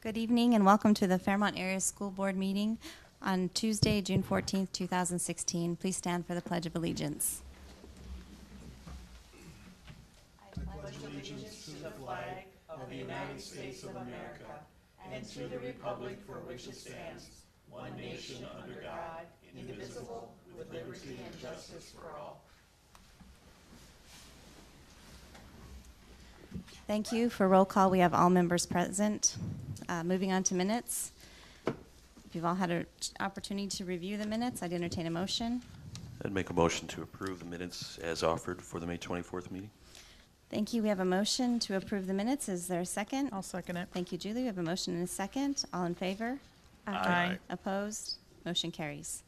Good evening and welcome to the Fairmont Area School Board meeting on Tuesday, June 14th, 2016. Please stand for the Pledge of Allegiance. I pledge allegiance to the flag of the United States of America and to the republic for which it stands, one nation under God, indivisible, with liberty and justice for all. Thank you. For roll call, we have all members present. Moving on to minutes. If you've all had an opportunity to review the minutes, I'd entertain a motion. I'd make a motion to approve the minutes as offered for the May 24th meeting. Thank you. We have a motion to approve the minutes. Is there a second? I'll second it. Thank you, Julie. We have a motion and a second. All in favor? Aye. Opposed? Motion carries.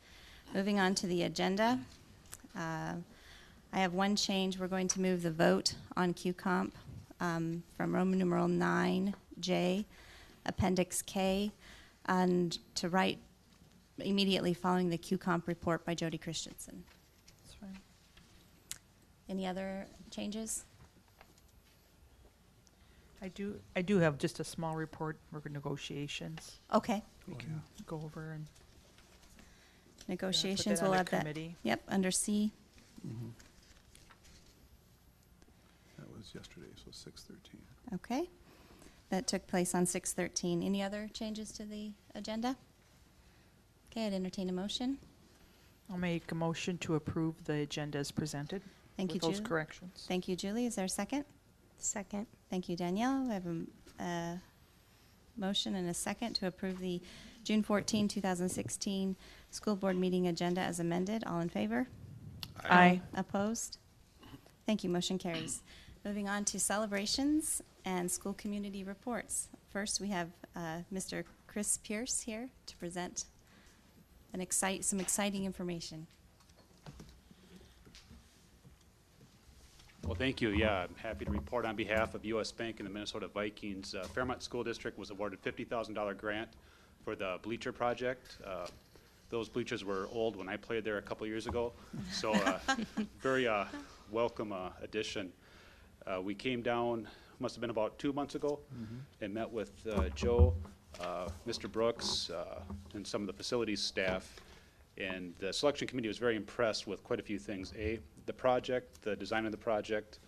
Moving on to the agenda. I have one change. We're going to move the vote on QComp from Roman numeral 9J, Appendix K, and to write immediately following the QComp report by Jody Christensen. That's fine. Any other changes? I do have just a small report for negotiations. Okay. We can go over and Negotiations, put that we'll on add a that. committee. Yep, under C. That was yesterday, so 6:13. Okay. That took place on 6/13. Any other changes to the agenda? Okay, I'd entertain a motion. I'll make a motion to approve the agenda as presented. Thank you, with those Julie. corrections. Thank you, Julie. Is there a second? Second. Thank you, Danielle. We have a motion and a second to approve the June 14, 2016 school board meeting agenda as amended. All in favor? Aye. Opposed? Thank you. Motion carries. Moving on to celebrations and school community reports. First, we have Mr. Chris Pierce here to present some exciting information. Well, thank you. Yeah, I'm happy to report on behalf of U.S. Bank and the Minnesota Vikings. Fairmont School District was awarded $50,000 grant for the bleacher project. Those bleachers were old when I played there a couple years ago, so very welcome addition. We came down, must have been about 2 months ago, and met with Joe, Mr. Brooks, and some of the facilities staff. And the selection committee was very impressed with quite a few things. The project, the design of the project,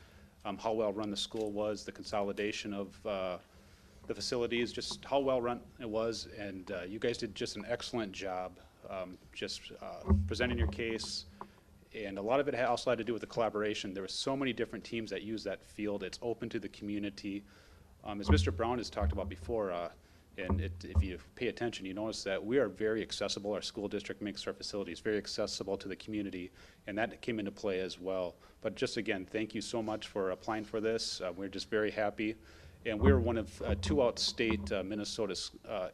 how well run the school was, the consolidation of the facilities, just how well run it was. And you guys did just an excellent job presenting your case. And a lot of it also had to do with the collaboration. There were so many different teams that use that field. It's open to the community. As Mr. Brown has talked about before, and if you pay attention, you notice that we are very accessible. Our school district makes our facilities very accessible to the community, and that came into play as well. But just again, thank you so much for applying for this. We're just very happy. And we're one of two outstate Minnesota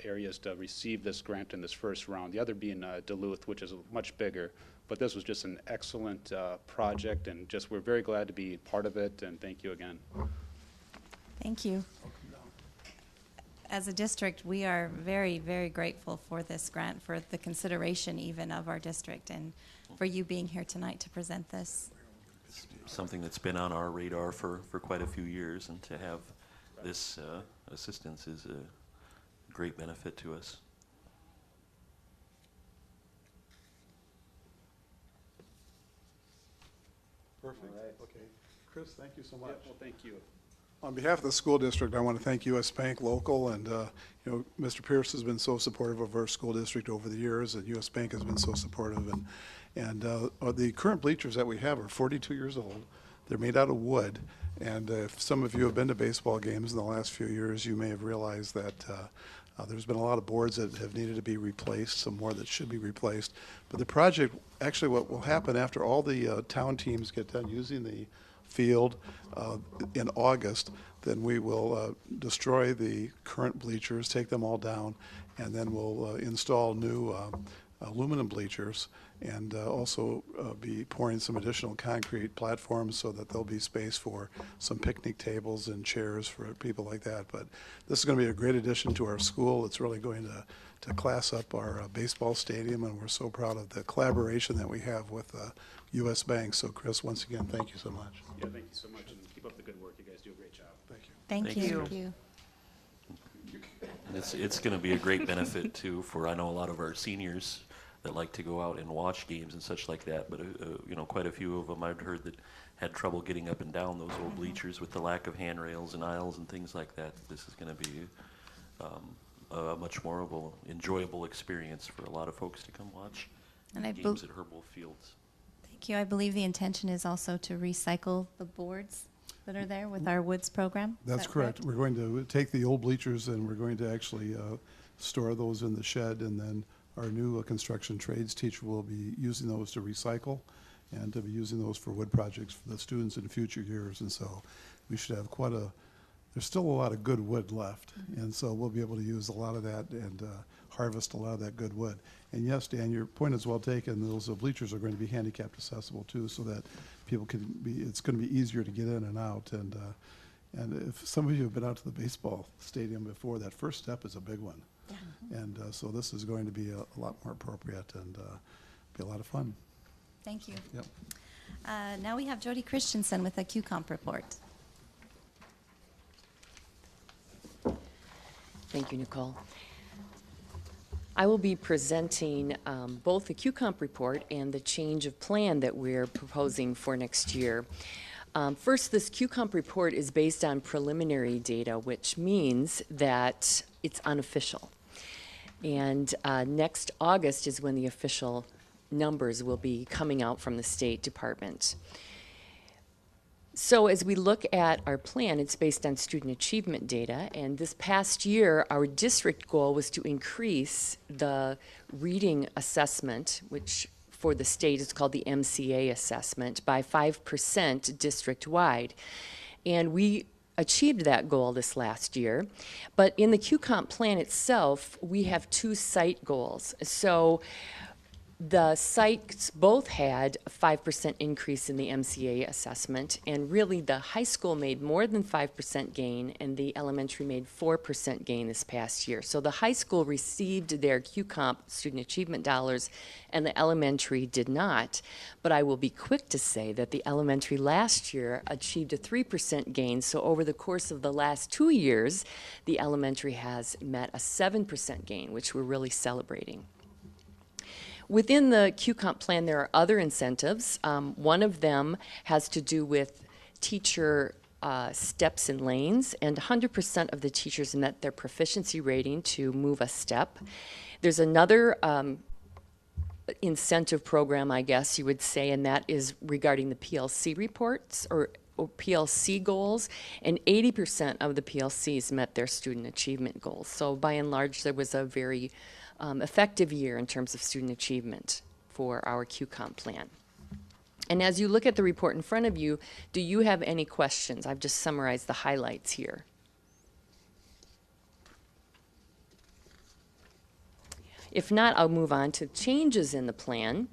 areas to receive this grant in this first round, the other being Duluth, which is much bigger. But this was just an excellent project, and just we're very glad to be part of it, and thank you again. Thank you. As a district, we are very, very grateful for this grant, for the consideration even of our district, and for you being here tonight to present this. Something that's been on our radar for quite a few years, and to have this assistance is a great benefit to us. Perfect. Okay. Chris, thank you so much. Yeah, well, thank you. On behalf of the school district, I want to thank U.S. Bank Local, and Mr. Pierce has been so supportive of our school district over the years, and U.S. Bank has been so supportive. And the current bleachers that we have are 42 years old. They're made out of wood, and if some of you have been to baseball games in the last few years, you may have realized that there's been a lot of boards that have needed to be replaced, some more that should be replaced. But the project, actually what will happen after all the town teams get done using the field in August, then we will destroy the current bleachers, take them all down, and then we'll install new aluminum bleachers, and also be pouring some additional concrete platforms so that there'll be space for some picnic tables and chairs for people like that. But this is going to be a great addition to our school. It's really going to class up our baseball stadium, and we're so proud of the collaboration that we have with U.S. Bank. So Chris, once again, thank you so much. Yeah, thank you so much, and keep up the good work. You guys do a great job. Thank you. Thank Thank you. you. Thank you. And it's going to be a great benefit too for, I know, a lot of our seniors that like to go out and watch games and such like that, but you know, quite a few of them I've heard that had trouble getting up and down those old bleachers with the lack of handrails and aisles and things like that. This is going to be a much more of an enjoyable experience for a lot of folks to come watch And I games at Herbold Fields. Thank you. I believe the intention is also to recycle the boards that are there with our woods program. Is That's that correct. We're going to take the old bleachers and we're going to actually store those in the shed, and then our new construction trades teacher will be using those to recycle and to be using those for wood projects for the students in future years. And so we should have there's still a lot of good wood left. And so we'll be able to use a lot of that and harvest a lot of that good wood. And yes, Dan, your point is well taken. Those bleachers are going to be handicapped accessible too, so that people it's going to be easier to get in and out. And if some of you have been out to the baseball stadium before, that first step is a big one. Yeah. And so this is going to be a lot more appropriate and be a lot of fun. Thank you. Yep. Now we have Jody Christensen with a QComp report. Thank you, Nicole. I will be presenting both the QComp report and the change of plan that we're proposing for next year. First, this QComp report is based on preliminary data, which means that it's unofficial. And next August is when the official numbers will be coming out from the State Department. So as we look at our plan, it's based on student achievement data, and this past year our district goal was to increase the reading assessment, which for the state is called the MCA assessment, by 5% district-wide. And we achieved that goal this last year. But in the QComp plan itself, we have two site goals. So the sites both had a 5% increase in the MCA assessment, and really the high school made more than 5% gain and the elementary made 4% gain this past year. So the high school received their QComp student achievement dollars and the elementary did not. But I will be quick to say that the elementary last year achieved a 3% gain, so over the course of the last 2 years, the elementary has met a 7% gain, which we're really celebrating. Within the QComp plan, there are other incentives. One of them has to do with teacher steps and lanes, and 100% of the teachers met their proficiency rating to move a step. There's another incentive program, I guess you would say, and that is regarding the PLC reports or PLC goals, and 80% of the PLCs met their student achievement goals. So by and large, there was a very effective year in terms of student achievement for our QComp plan. And as you look at the report in front of you, do you have any questions? I've just summarized the highlights here. If not, I'll move on to changes in the plan.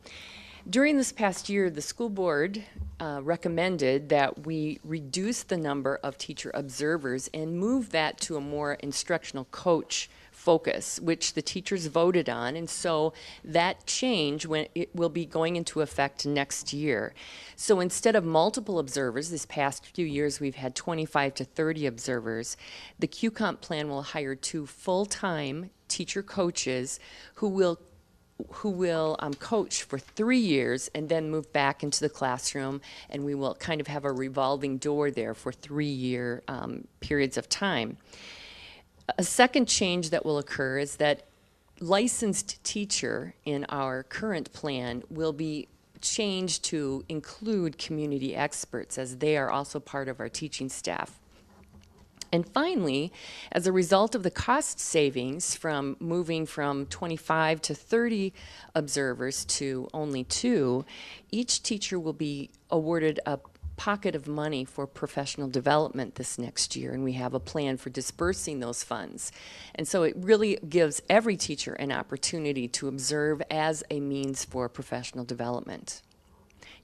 During this past year, the school board recommended that we reduce the number of teacher observers and move that to a more instructional coach focus, which the teachers voted on, and so that change will be going into effect next year. So instead of multiple observers, this past few years we've had 25 to 30 observers, the QComp plan will hire 2 full-time teacher coaches who will coach for 3 years and then move back into the classroom, and we will kind of have a revolving door there for 3-year periods of time. A second change that will occur is that licensed teacher in our current plan will be changed to include community experts, as they are also part of our teaching staff. And finally, as a result of the cost savings from moving from 25 to 30 observers to only 2, each teacher will be awarded a pocket of money for professional development this next year, and we have a plan for dispersing those funds. And so it really gives every teacher an opportunity to observe as a means for professional development.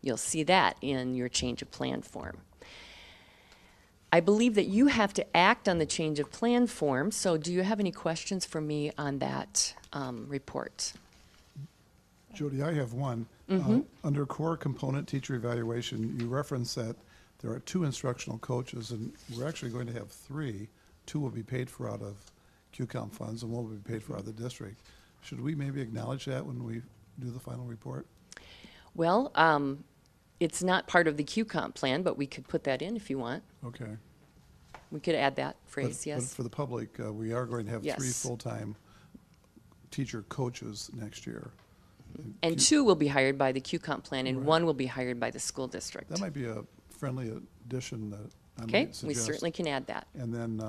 You'll see that in your change of plan form. I believe that you have to act on the change of plan form, so do you have any questions for me on that report? Jody, I have one. Under core component teacher evaluation, you reference that there are 2 instructional coaches, and we're actually going to have 3. 2 will be paid for out of QCOM funds and what will be paid for out of the district. Should we maybe acknowledge that when we do the final report? Well, it's not part of the QComp plan, but we could put that in if you want. Okay. We could add that But- phrase, But yes. for the public, we are going to have 3 Yes. full-time teacher coaches next year. And 2 will be hired by the QComp plan, and Right. 1 will be hired by the school district. That might be a friendly addition that I Okay, might we suggest. certainly can add that. And then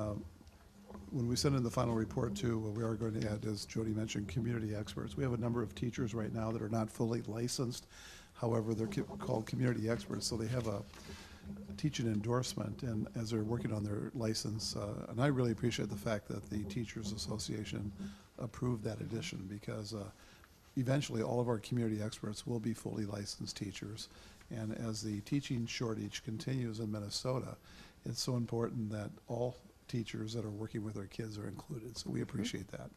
when we send in the final report too, what we are going to add, as Jody mentioned, community experts. We have a number of teachers right now that are not fully licensed. However, they're called community experts, so they have a teaching endorsement and as they're working on their license. And I really appreciate the fact that the Teachers Association approved that addition because eventually all of our community experts will be fully licensed teachers. And as the teaching shortage continues in Minnesota, it's so important that all teachers that are working with their kids are included. So we appreciate that.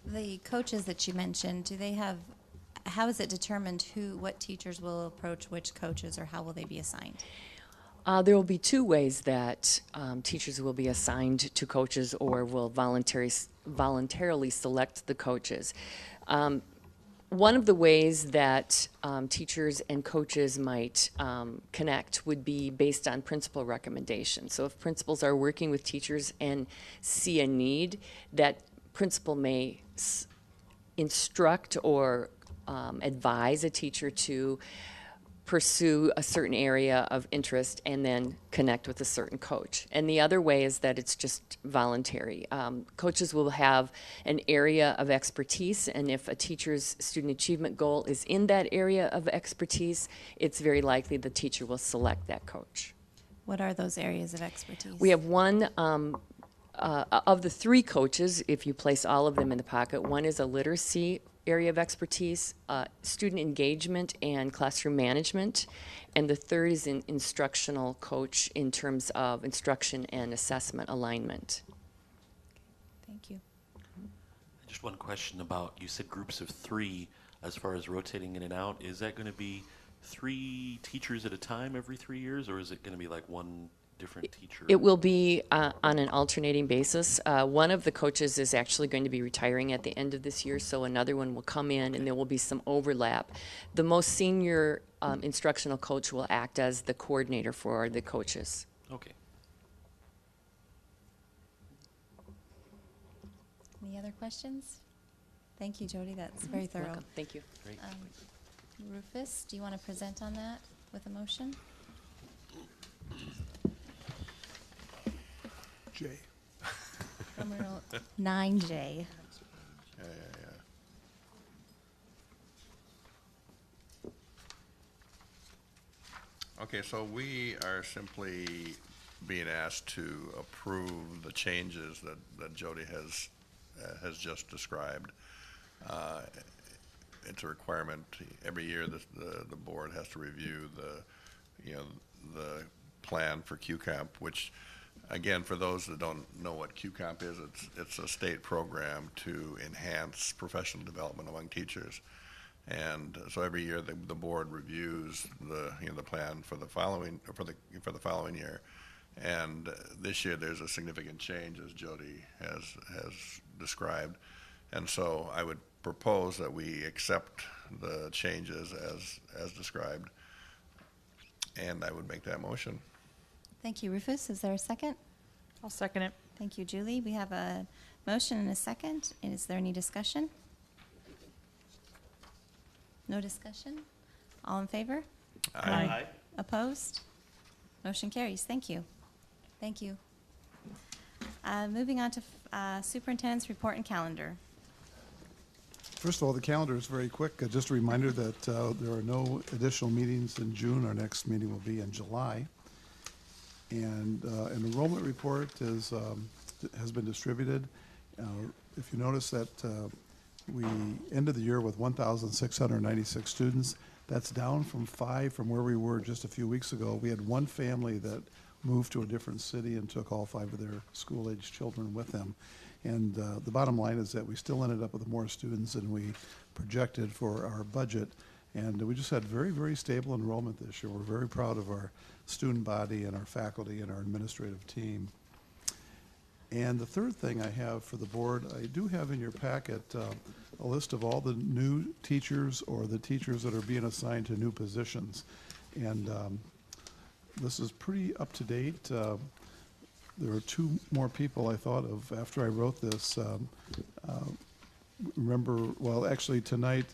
The coaches that you mentioned, do they have, how is it determined what teachers will approach which coaches, or how will they be assigned? There will be 2 ways that teachers will be assigned to coaches or will voluntarily select the coaches. One of the ways that teachers and coaches might connect would be based on principal recommendations. So if principals are working with teachers and see a need, that principal may instruct or advise a teacher to pursue a certain area of interest and then connect with a certain coach. And the other way is that it's just voluntary. Coaches will have an area of expertise, and if a teacher's student achievement goal is in that area of expertise, it's very likely the teacher will select that coach. What are those areas of expertise? We have one of the 3 coaches, if you place all of them in the pocket. One is a literacy area of expertise, student engagement and classroom management, and the third is an instructional coach in terms of instruction and assessment alignment. Thank you. Just one question about, you said groups of 3 as far as rotating in and out. Is that going to be 3 teachers at a time every 3 years, or is it going to be like one different teacher? It will be on an alternating basis. One of the coaches is actually going to be retiring at the end of this year, so another one will come in and there will be some overlap. The most senior instructional coach will act as the coordinator for the coaches. Okay. Any other questions? Thank you, Jody. That's very thorough. Welcome. Thank you. Great. Rufus, do you want to present on that with a motion? Jay. Number 9J. Yeah. Okay, so we are simply being asked to approve the changes that Jody has just described. It's a requirement every year that the board has to review the plan for QComp, which, again, for those that don't know what QComp is, it's a state program to enhance professional development among teachers. And so every year the board reviews the plan for the following year. And this year there's a significant change, as Jody has described. And so I would propose that we accept the changes as described. And I would make that motion. Thank you, Rufus. Is there a second? I'll second it. Thank you, Julie. We have a motion and a second. Is there any discussion? No discussion? All in favor? Aye. Opposed? Motion carries. Thank you. Thank you. Moving on to Superintendent's Report and Calendar. First of all, the calendar is very quick. Just a reminder that there are no additional meetings in June. Our next meeting will be in July. And an enrollment report has been distributed. If you notice that we ended the year with 1,696 students. That's down from 5 from where we were just a few weeks ago. We had one family that moved to a different city and took all 5 of their school-age children with them. And the bottom line is that we still ended up with more students than we projected for our budget. And we just had very, very stable enrollment this year. We're very proud of our student body and our faculty and our administrative team. And the third thing I have for the board, I do have in your packet a list of all the new teachers or the teachers that are being assigned to new positions. And this is pretty up to date. There are two more people I thought of after I wrote this. Remember, well, actually tonight,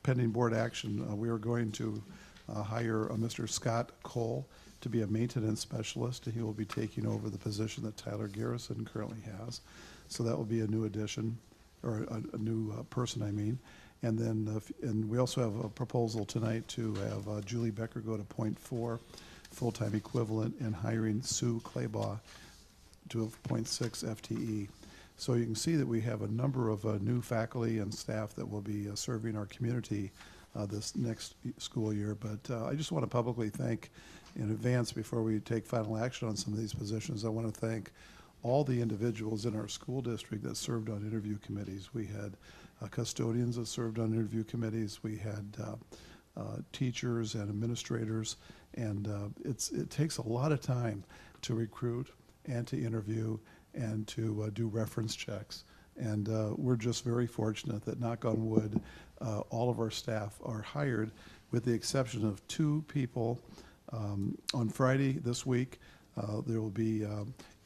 pending board action, we are going to hire Mr. Scott Cole to be a maintenance specialist. He will be taking over the position that Tyler Garrison currently has. So that will be a new addition, or a new person, I mean. And then, and we also have a proposal tonight to have Julie Becker go to .4 full-time equivalent, and hiring Sue Claybaugh to a .6 FTE. So you can see that we have a number of new faculty and staff that will be serving our community this next school year. But I just want to publicly thank in advance, before we take final action on some of these positions, I want to thank all the individuals in our school district that served on interview committees. We had custodians that served on interview committees. We had teachers and administrators, and it takes a lot of time to recruit and to interview and to do reference checks. And we're just very fortunate that, knock on wood, all of our staff are hired, with the exception of two people. On Friday this week, there will be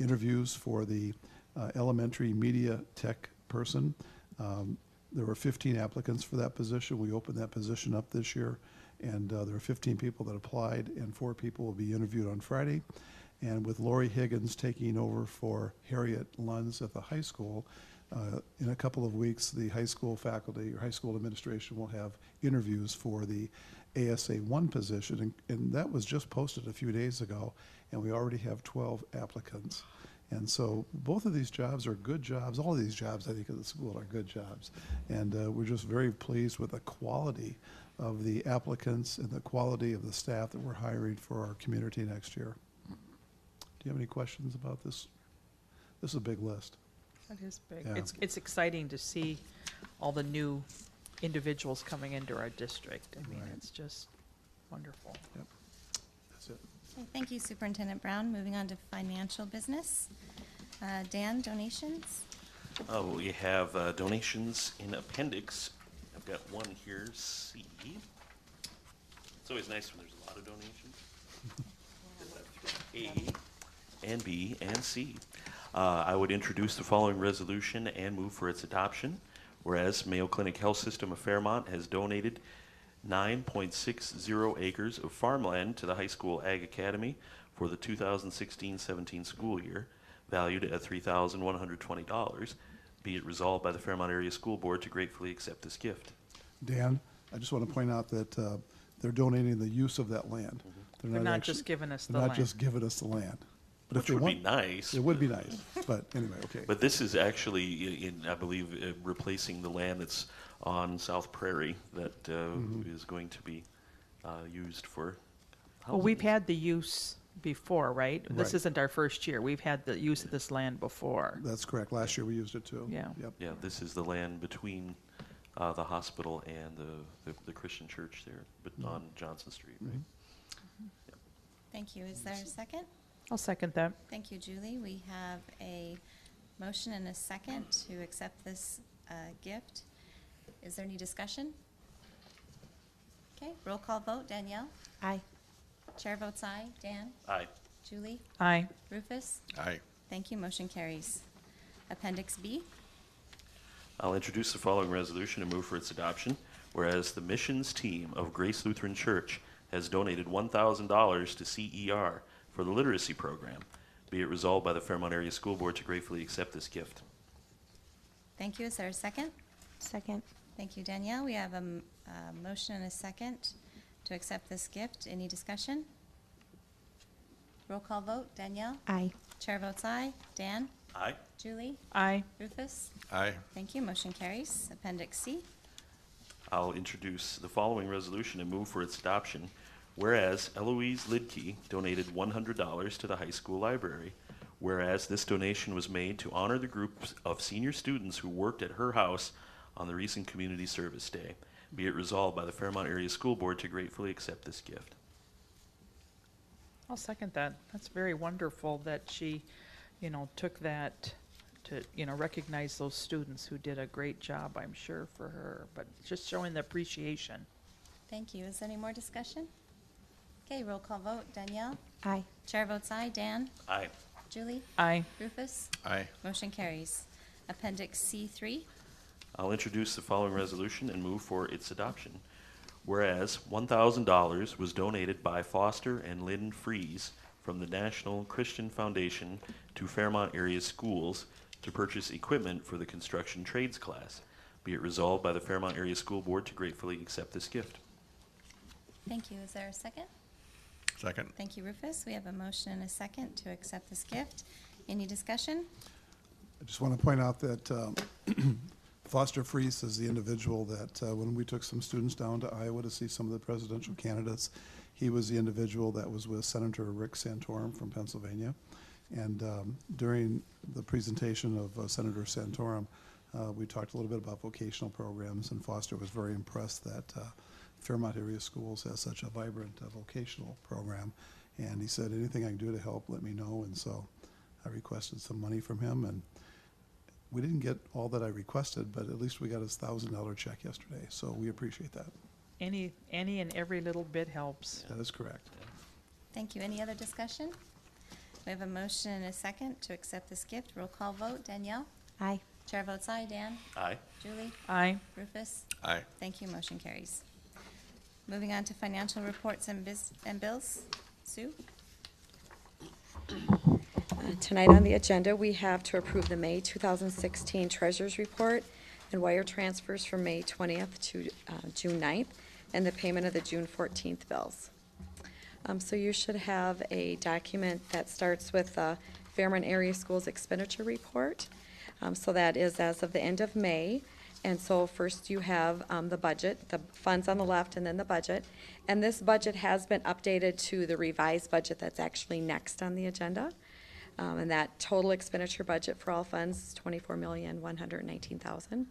interviews for the elementary media tech person. There were 15 applicants for that position. We opened that position up this year, and there are 15 people that applied, and 4 people will be interviewed on Friday. And with Lori Higgins taking over for Harriet Lunds at the high school, in a couple of weeks, the high school faculty or high school administration will have interviews for the ASA 1 position, and that was just posted a few days ago, and we already have 12 applicants. And so both of these jobs are good jobs. All of these jobs, I think, at the school are good jobs. And we're just very pleased with the quality of the applicants and the quality of the staff that we're hiring for our community next year. Do you have any questions about this? This is a big list. That is big. Yeah. It's exciting to see all the new individuals coming into our district. I mean, Right. it's just wonderful. Yep. That's it. Okay, thank you, Superintendent Brown. Moving on to financial business. Dan, donations? We have donations in appendix. I've got one here, C. It's always nice when there's a lot of donations. A and B and C. I would introduce the following resolution and move for its adoption. Whereas Mayo Clinic Health System of Fairmont has donated 9.60 acres of farmland to the high school Ag Academy for the 2016-17 school year, valued at $3,120. Be it resolved by the Fairmont Area School Board to gratefully accept this gift. Dan, I just want to point out that they're donating the use of that land. They're not just giving us the They're not land. just giving us the land. But Which if they would want, be nice. it would be nice. But anyway, okay. But this is actually, I believe, replacing the land that's on South Prairie that is going to be used for Well, we've housing. had the use before, right? This Right. isn't our first year. We've had the use of this land before. That's correct. Last year we used it too. Yeah. Yep. Yeah, this is the land between the hospital and the Christian church there, but on Johnson Street, right? Thank you. Is there a second? I'll second that. Thank you, Julie. We have a motion and a second to accept this gift. Is there any discussion? Okay, roll call vote. Danielle? Aye. Chair votes aye. Dan? Aye. Julie? Aye. Rufus? Aye. Thank you. Motion carries. Appendix B. I'll introduce the following resolution and move for its adoption. Whereas the missions team of Grace Lutheran Church has donated $1,000 to CER for the literacy program. Be it resolved by the Fairmont Area School Board to gratefully accept this gift. Thank you. Is there a second? Second. Thank you, Danielle. We have a motion and a second to accept this gift. Any discussion? Roll call vote. Danielle? Aye. Chair votes aye. Dan? Aye. Julie? Aye. Rufus? Aye. Thank you. Motion carries. Appendix C. I'll introduce the following resolution and move for its adoption. Whereas Eloise Lidke donated $100 to the high school library. Whereas this donation was made to honor the group of senior students who worked at her house on the recent Community Service Day. Be it resolved by the Fairmont Area School Board to gratefully accept this gift. I'll second that. That's very wonderful that she, took that to, recognize those students who did a great job, I'm sure, for her, but just showing the appreciation. Thank you. Is there any more discussion? Okay, roll call vote. Danielle? Aye. Chair votes aye. Dan? Aye. Julie? Aye. Rufus? Aye. Motion carries. Appendix C3. I'll introduce the following resolution and move for its adoption. Whereas $1,000 was donated by Foster and Lynn Fries from the National Christian Foundation to Fairmont area schools to purchase equipment for the construction trades class. Be it resolved by the Fairmont Area School Board to gratefully accept this gift. Thank you. Is there a second? Second. Thank you, Rufus. We have a motion and a second to accept this gift. Any discussion? I just want to point out that Foster Fries is the individual that when we took some students down to Iowa to see some of the presidential candidates, he was the individual that was with Senator Rick Santorum from Pennsylvania. And during the presentation of Senator Santorum, we talked a little bit about vocational programs, and Foster was very impressed that Fairmont area schools has such a vibrant vocational program. And he said, anything I can do to help, let me know. And so I requested some money from him, and we didn't get all that I requested, but at least we got his $1,000 check yesterday, so we appreciate that. Any and every little bit helps. That is correct. Thank you. Any other discussion? We have a motion and a second to accept this gift. Roll call vote. Danielle? Aye. Chair votes aye. Dan? Aye. Julie? Aye. Rufus? Aye. Thank you. Motion carries. Moving on to financial reports and bills. Sue? Tonight on the agenda, we have to approve the May 2016 Treasurers Report and wire transfers from May 20th to June 9th, and the payment of the June 14th bills. So you should have a document that starts with the Fairmont Area Schools Expenditure Report. So that is as of the end of May. And so first you have the budget, the funds on the left, and then the budget. And this budget has been updated to the revised budget that's actually next on the agenda. And that total expenditure budget for all funds is $24,119,000.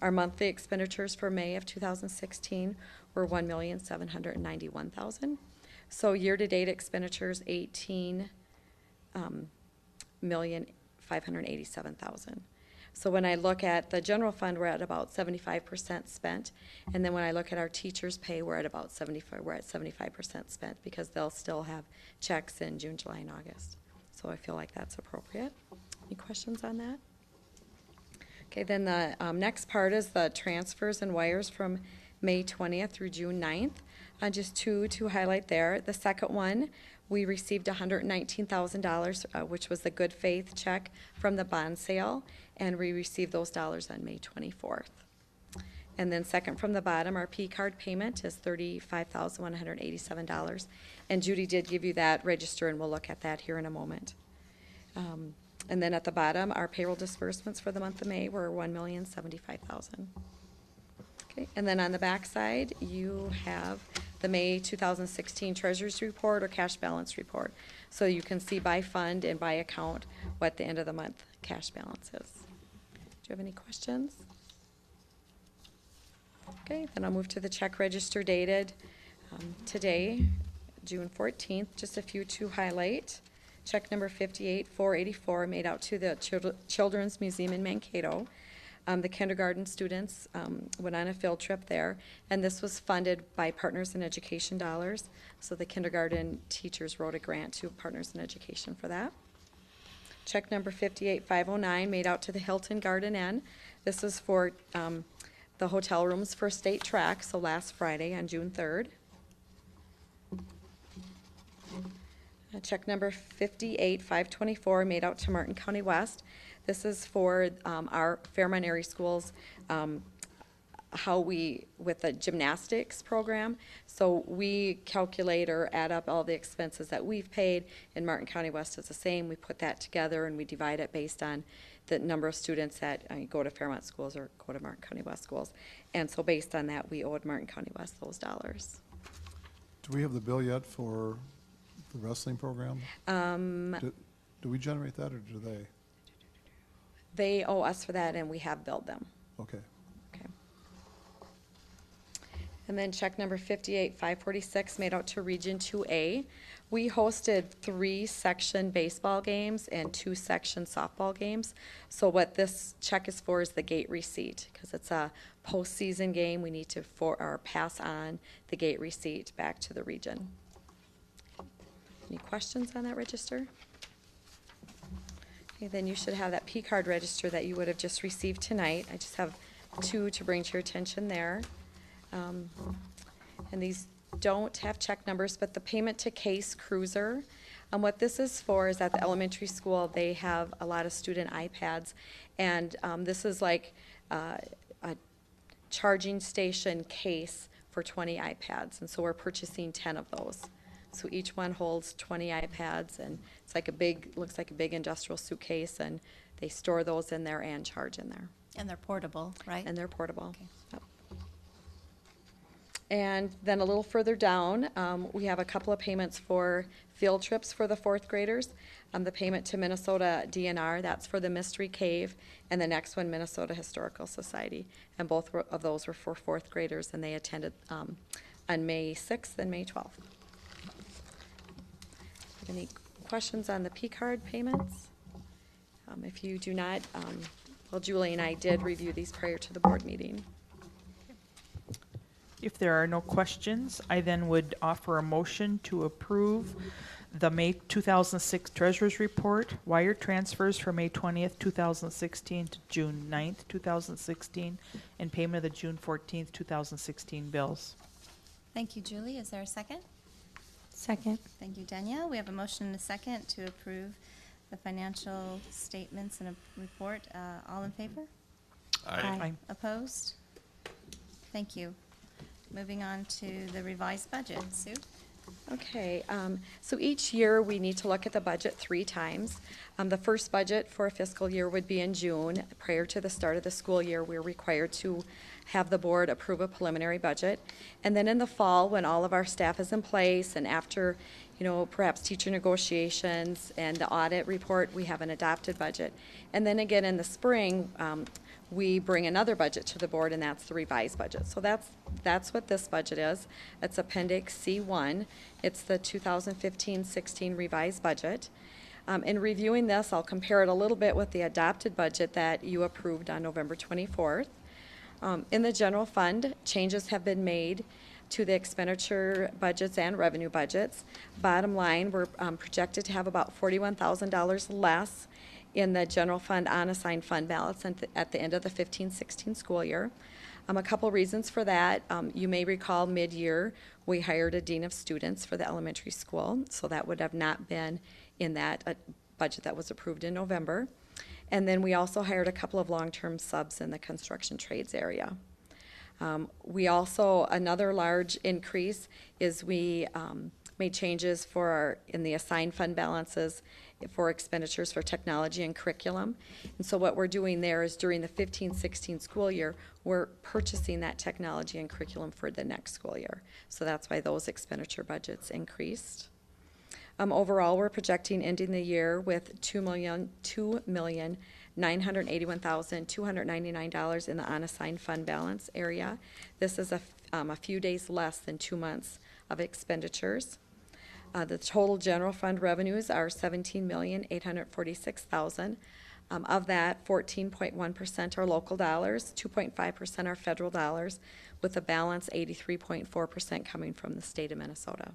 Our monthly expenditures for May of 2016 were $1,791,000. So year-to-date expenditures, $18,587,000. So when I look at the general fund, we're at about 75% spent, and then when I look at our teachers' pay, we're at about 75% spent, because they'll still have checks in June, July, and August. So I feel like that's appropriate. Any questions on that? Okay, then the next part is the transfers and wires from May 20th through June 9th. Just two to highlight there. The second one, we received $119,000, which was the good faith check from the bond sale, and we received those dollars on May 24th. And then second from the bottom, our P-card payment is $35,187. And Judy did give you that register, and we'll look at that here in a moment. And then at the bottom, our payroll disbursements for the month of May were $1,075,000. Okay, and then on the back side, you have the May 2016 Treasurers Report or Cash Balance Report. So you can see by fund and by account what the end of the month cash balance is. Do you have any questions? Okay, then I'll move to the check register dated today, June 14th. Just a few to highlight. Check number 58484 made out to the Children's Museum in Mankato. The kindergarten students went on a field trip there, and this was funded by Partners in Education dollars. So the kindergarten teachers wrote a grant to Partners in Education for that. Check number 58509 made out to the Hilton Garden Inn. This was for the hotel rooms for state track, so last Friday on June 3rd. Check number 58524 made out to Martin County West. This is for our Fairmont area schools, with the gymnastics program. So we calculate or add up all the expenses that we've paid, and Martin County West is the same. We put that together and we divide it based on the number of students that go to Fairmont schools or go to Martin County West schools. And so based on that, we owed Martin County West those dollars. Do we have the bill yet for the wrestling program? Do we generate that, or do they? They owe us for that, and we have billed them. Okay. Okay. And then check number 58546 made out to Region 2A We hosted 3 section baseball games and 2 section softball games. So what this check is for is the gate receipt, because it's a postseason game. We need to pass on the gate receipt back to the region. Any questions on that register? Okay, then you should have that P card register that you would have just received tonight. I just have 2 to bring to your attention there. And these don't have check numbers, but the payment to Case Cruiser. What this is for is at the elementary school, they have a lot of student iPads, and this is like a charging station case for 20 iPads, and so we're purchasing 10 of those. So each one holds 20 iPads, and it's like looks like a big industrial suitcase, and they store those in there and charge in there. And they're portable, right? And they're portable. Okay. Yep. And then a little further down, we have a couple of payments for field trips for the 4th graders. The payment to Minnesota DNR, that's for the Mystery Cave, and the next one, Minnesota Historical Society. And both of those were for 4th graders, and they attended on May 6th and May 12th. Any questions on the P-card payments? If you do not, well, Julie and I did review these prior to the board meeting. If there are no questions, I then would offer a motion to approve the May 2006 Treasurers Report, wire transfers for May 20th, 2016 to June 9th, 2016, and payment of the June 14th, 2016 bills. Thank you, Julie. Is there a second? Second. Thank you, Danielle. We have a motion and a second to approve the financial statements and a report. All in favor? Aye. Opposed? Thank you. Moving on to the revised budget. Sue? Okay, so each year we need to look at the budget 3 times. The first budget for a fiscal year would be in June. Prior to the start of the school year, we're required to have the board approve a preliminary budget. And then in the fall, when all of our staff is in place and after, perhaps teacher negotiations and the audit report, we have an adopted budget. And then again in the spring, we bring another budget to the board, and that's the revised budget. So that's what this budget is. It's Appendix C1. It's the 2015-16 revised budget. In reviewing this, I'll compare it a little bit with the adopted budget that you approved on November 24th. In the general fund, changes have been made to the expenditure budgets and revenue budgets. Bottom line, we're projected to have about $41,000 less in the general fund unassigned fund balance at the end of the 15-16 school year. A couple reasons for that. You may recall mid-year we hired a dean of students for the elementary school, so that would have not been in that budget that was approved in November. And then we also hired a couple of long-term subs in the construction trades area. We also, another large increase is we made changes in the assigned fund balances for expenditures for technology and curriculum. And so what we're doing there is during the 15-16 school year, we're purchasing that technology and curriculum for the next school year. So that's why those expenditure budgets increased. Overall, we're projecting ending the year with $2,981,299 in the unassigned fund balance area. This is a few days less than 2 months of expenditures. The total general fund revenues are $17,846,000. Of that, 14.1% are local dollars, 2.5% are federal dollars, with a balance 83.4% coming from the state of Minnesota.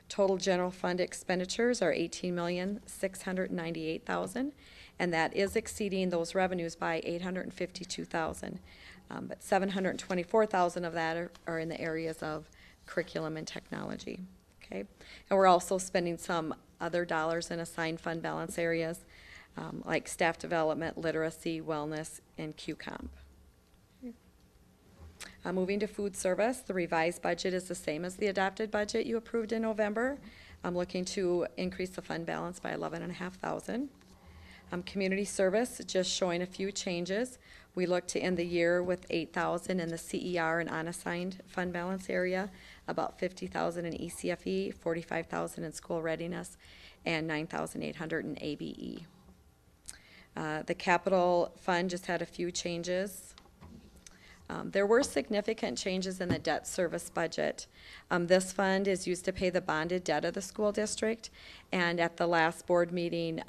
Total general fund expenditures are $18,698,000, and that is exceeding those revenues by $852,000. But $724,000 of that are in the areas of curriculum and technology. Okay, and we're also spending some other dollars in assigned fund balance areas like staff development, literacy, wellness, and QComp. Moving to food service, the revised budget is the same as the adopted budget you approved in November. I'm looking to increase the fund balance by $11,500. Community service, just showing a few changes. We look to end the year with $8,000 in the CER and unassigned fund balance area, about $50,000 in ECFE, $45,000 in school readiness, and $9,800 in ABE. The capital fund just had a few changes. There were significant changes in the debt service budget. This fund is used to pay the bonded debt of the school district, and at the last board meeting,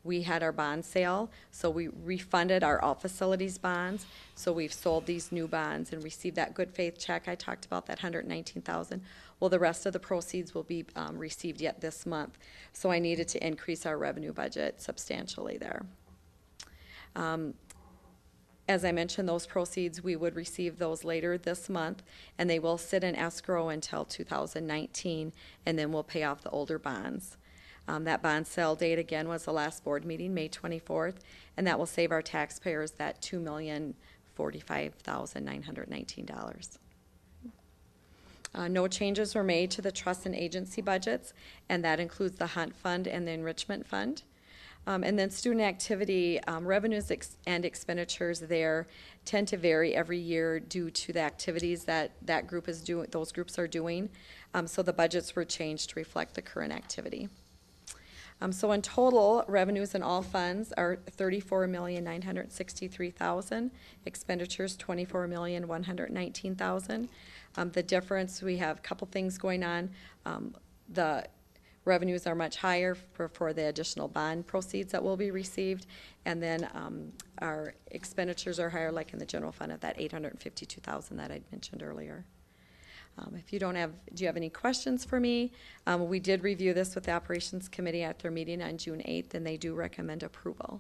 we had our bond sale, so we refunded our all facilities bonds. So we've sold these new bonds and received that good faith check. I talked about that $119,000. Well, the rest of the proceeds will be received yet this month. So I needed to increase our revenue budget substantially there. As I mentioned, those proceeds, we would receive those later this month, and they will sit in escrow until 2019, and then we'll pay off the older bonds. That bond sale date, again, was the last board meeting, May 24th, and that will save our taxpayers that $2,045,919. No changes were made to the trust and agency budgets, and that includes the Hunt Fund and the Enrichment Fund. And then student activity, revenues and expenditures there tend to vary every year due to the activities that those groups are doing. So the budgets were changed to reflect the current activity. So in total, revenues in all funds are $34,963,000, expenditures $24,119,000. The difference, we have a couple things going on. The revenues are much higher for the additional bond proceeds that will be received, and then our expenditures are higher, like in the general fund of that $852,000 that I'd mentioned earlier. If you do you have any questions for me? We did review this with the Operations Committee at their meeting on June 8th, and they do recommend approval.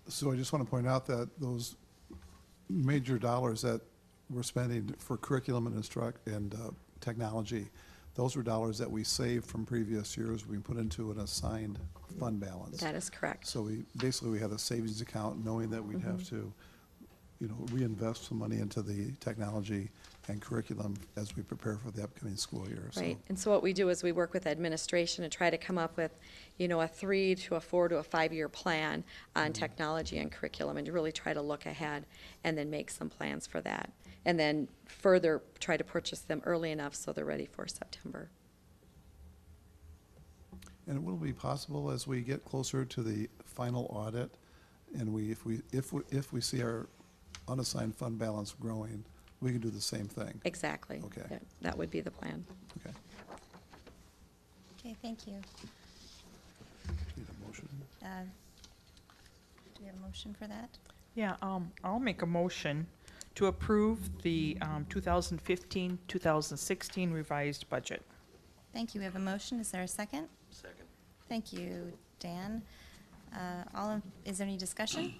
So I just want to point out that those major dollars that we're spending for curriculum and technology, those were dollars that we saved from previous years. We put into an assigned fund balance. That is correct. So we had a savings account knowing that we'd have to, reinvest some money into the technology and curriculum as we prepare for the upcoming school year. Right, and so what we do is we work with administration and try to come up with, a 3 to a 4 to a 5-year plan on technology and curriculum, and to really try to look ahead and then make some plans for that. And then further try to purchase them early enough so they're ready for September. And will it be possible as we get closer to the final audit, and if we see our unassigned fund balance growing, we can do the same thing? Exactly. Okay. That would be the plan. Okay. Okay, thank you. Need a motion? Do we have a motion for that? Yeah, I'll make a motion to approve the 2015-2016 revised budget. Thank you. We have a motion. Is there a second? Second. Thank you, Dan. Is there any discussion?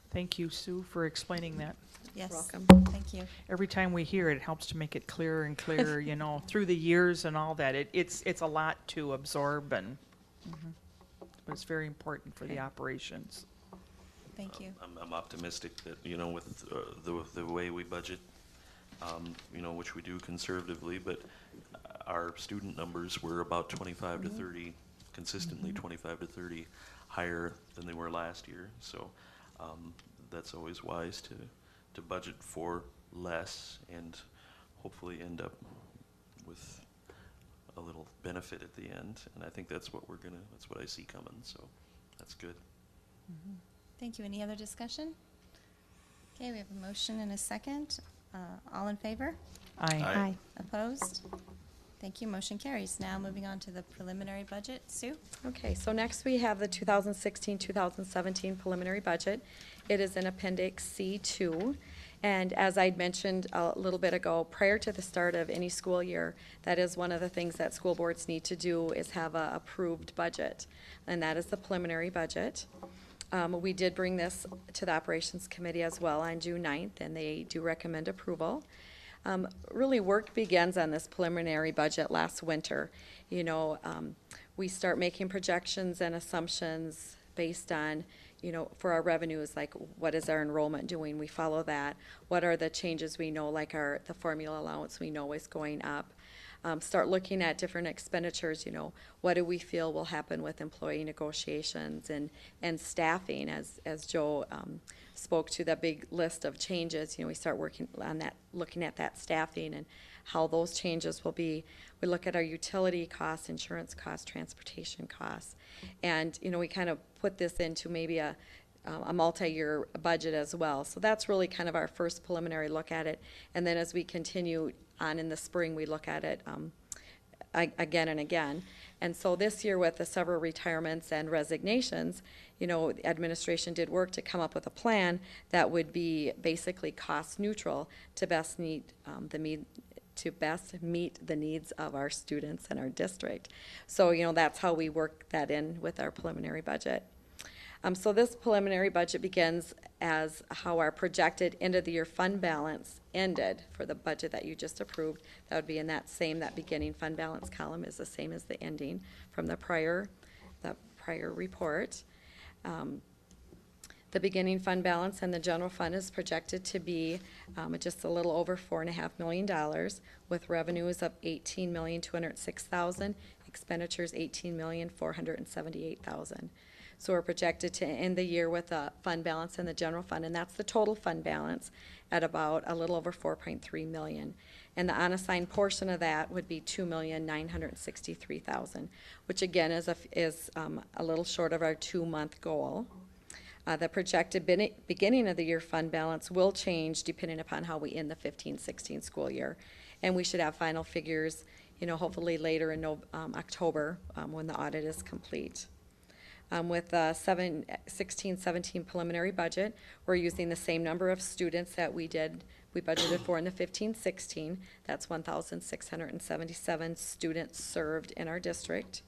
Thank you, Sue, for explaining that. Yes. Welcome. Thank you. Every time we hear it, it helps to make it clearer and clearer, through the years and all that. It's a lot to absorb, but it's very important for the operations. Thank you. I'm optimistic that, with the way we budget, which we do conservatively, but our student numbers were about 25 to 30, consistently 25 to 30 higher than they were last year. So that's always wise to budget for less and hopefully end up with a little benefit at the end. And I think that's what that's what I see coming. So that's good. Thank you. Any other discussion? Okay, we have a motion and a second. All in favor? Aye. Aye. Opposed? Thank you. Motion carries. Now moving on to the preliminary budget. Sue? Okay, so next we have the 2016-2017 preliminary budget. It is in Appendix C2. And as I'd mentioned a little bit ago, prior to the start of any school year, that is one of the things that school boards need to do is have a approved budget. And that is the preliminary budget. We did bring this to the Operations Committee as well on June 9th, and they do recommend approval. Really, work begins on this preliminary budget last winter. We start making projections and assumptions based on, for our revenues, like what is our enrollment doing? We follow that. What are the changes we know, like the formula allowance we know is going up? Start looking at different expenditures, what do we feel will happen with employee negotiations and staffing, as Joe spoke to the big list of changes. We start working on that, looking at that staffing and how those changes will be. We look at our utility costs, insurance costs, transportation costs, and we kind of put this into maybe a a multi-year budget as well. So that's really kind of our first preliminary look at it. And then as we continue on in the spring, we look at it again and again. And so this year, with the several retirements and resignations, the administration did work to come up with a plan that would be basically cost neutral to best meet the needs of our students and our district. So, that's how we work that in with our preliminary budget. So this preliminary budget begins as how our projected end-of-the-year fund balance ended for the budget that you just approved. That would be in that beginning fund balance column is the same as the ending from the prior report. The beginning fund balance and the general fund is projected to be just a little over $4.5 million, with revenues of $18,206,000, expenditures $18,478,000. So we're projected to end the year with a fund balance in the general fund, and that's the total fund balance, at about a little over $4.3 million. And the unassigned portion of that would be $2,963,000, which again is a little short of our 2-month goal. The projected beginning of the year fund balance will change depending upon how we end the 15-16 school year. And we should have final figures, hopefully later in October when the audit is complete. With the 16-17 preliminary budget, we're using the same number of students that we budgeted for in the 15-16. That's 1,677 students served in our district.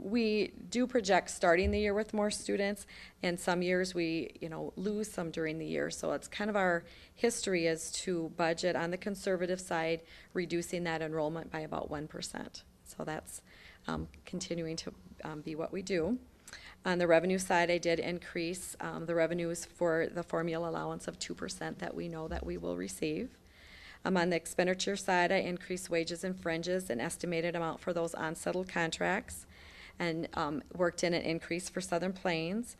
We do project starting the year with more students, and some years we, lose some during the year. So it's kind of our history is to budget on the conservative side, reducing that enrollment by about 1%. So that's continuing to be what we do. On the revenue side, I did increase the revenues for the formula allowance of 2% that we know that we will receive. On the expenditure side, I increased wages and fringes, an estimated amount for those unsettled contracts, and worked in an increase for Southern Plains.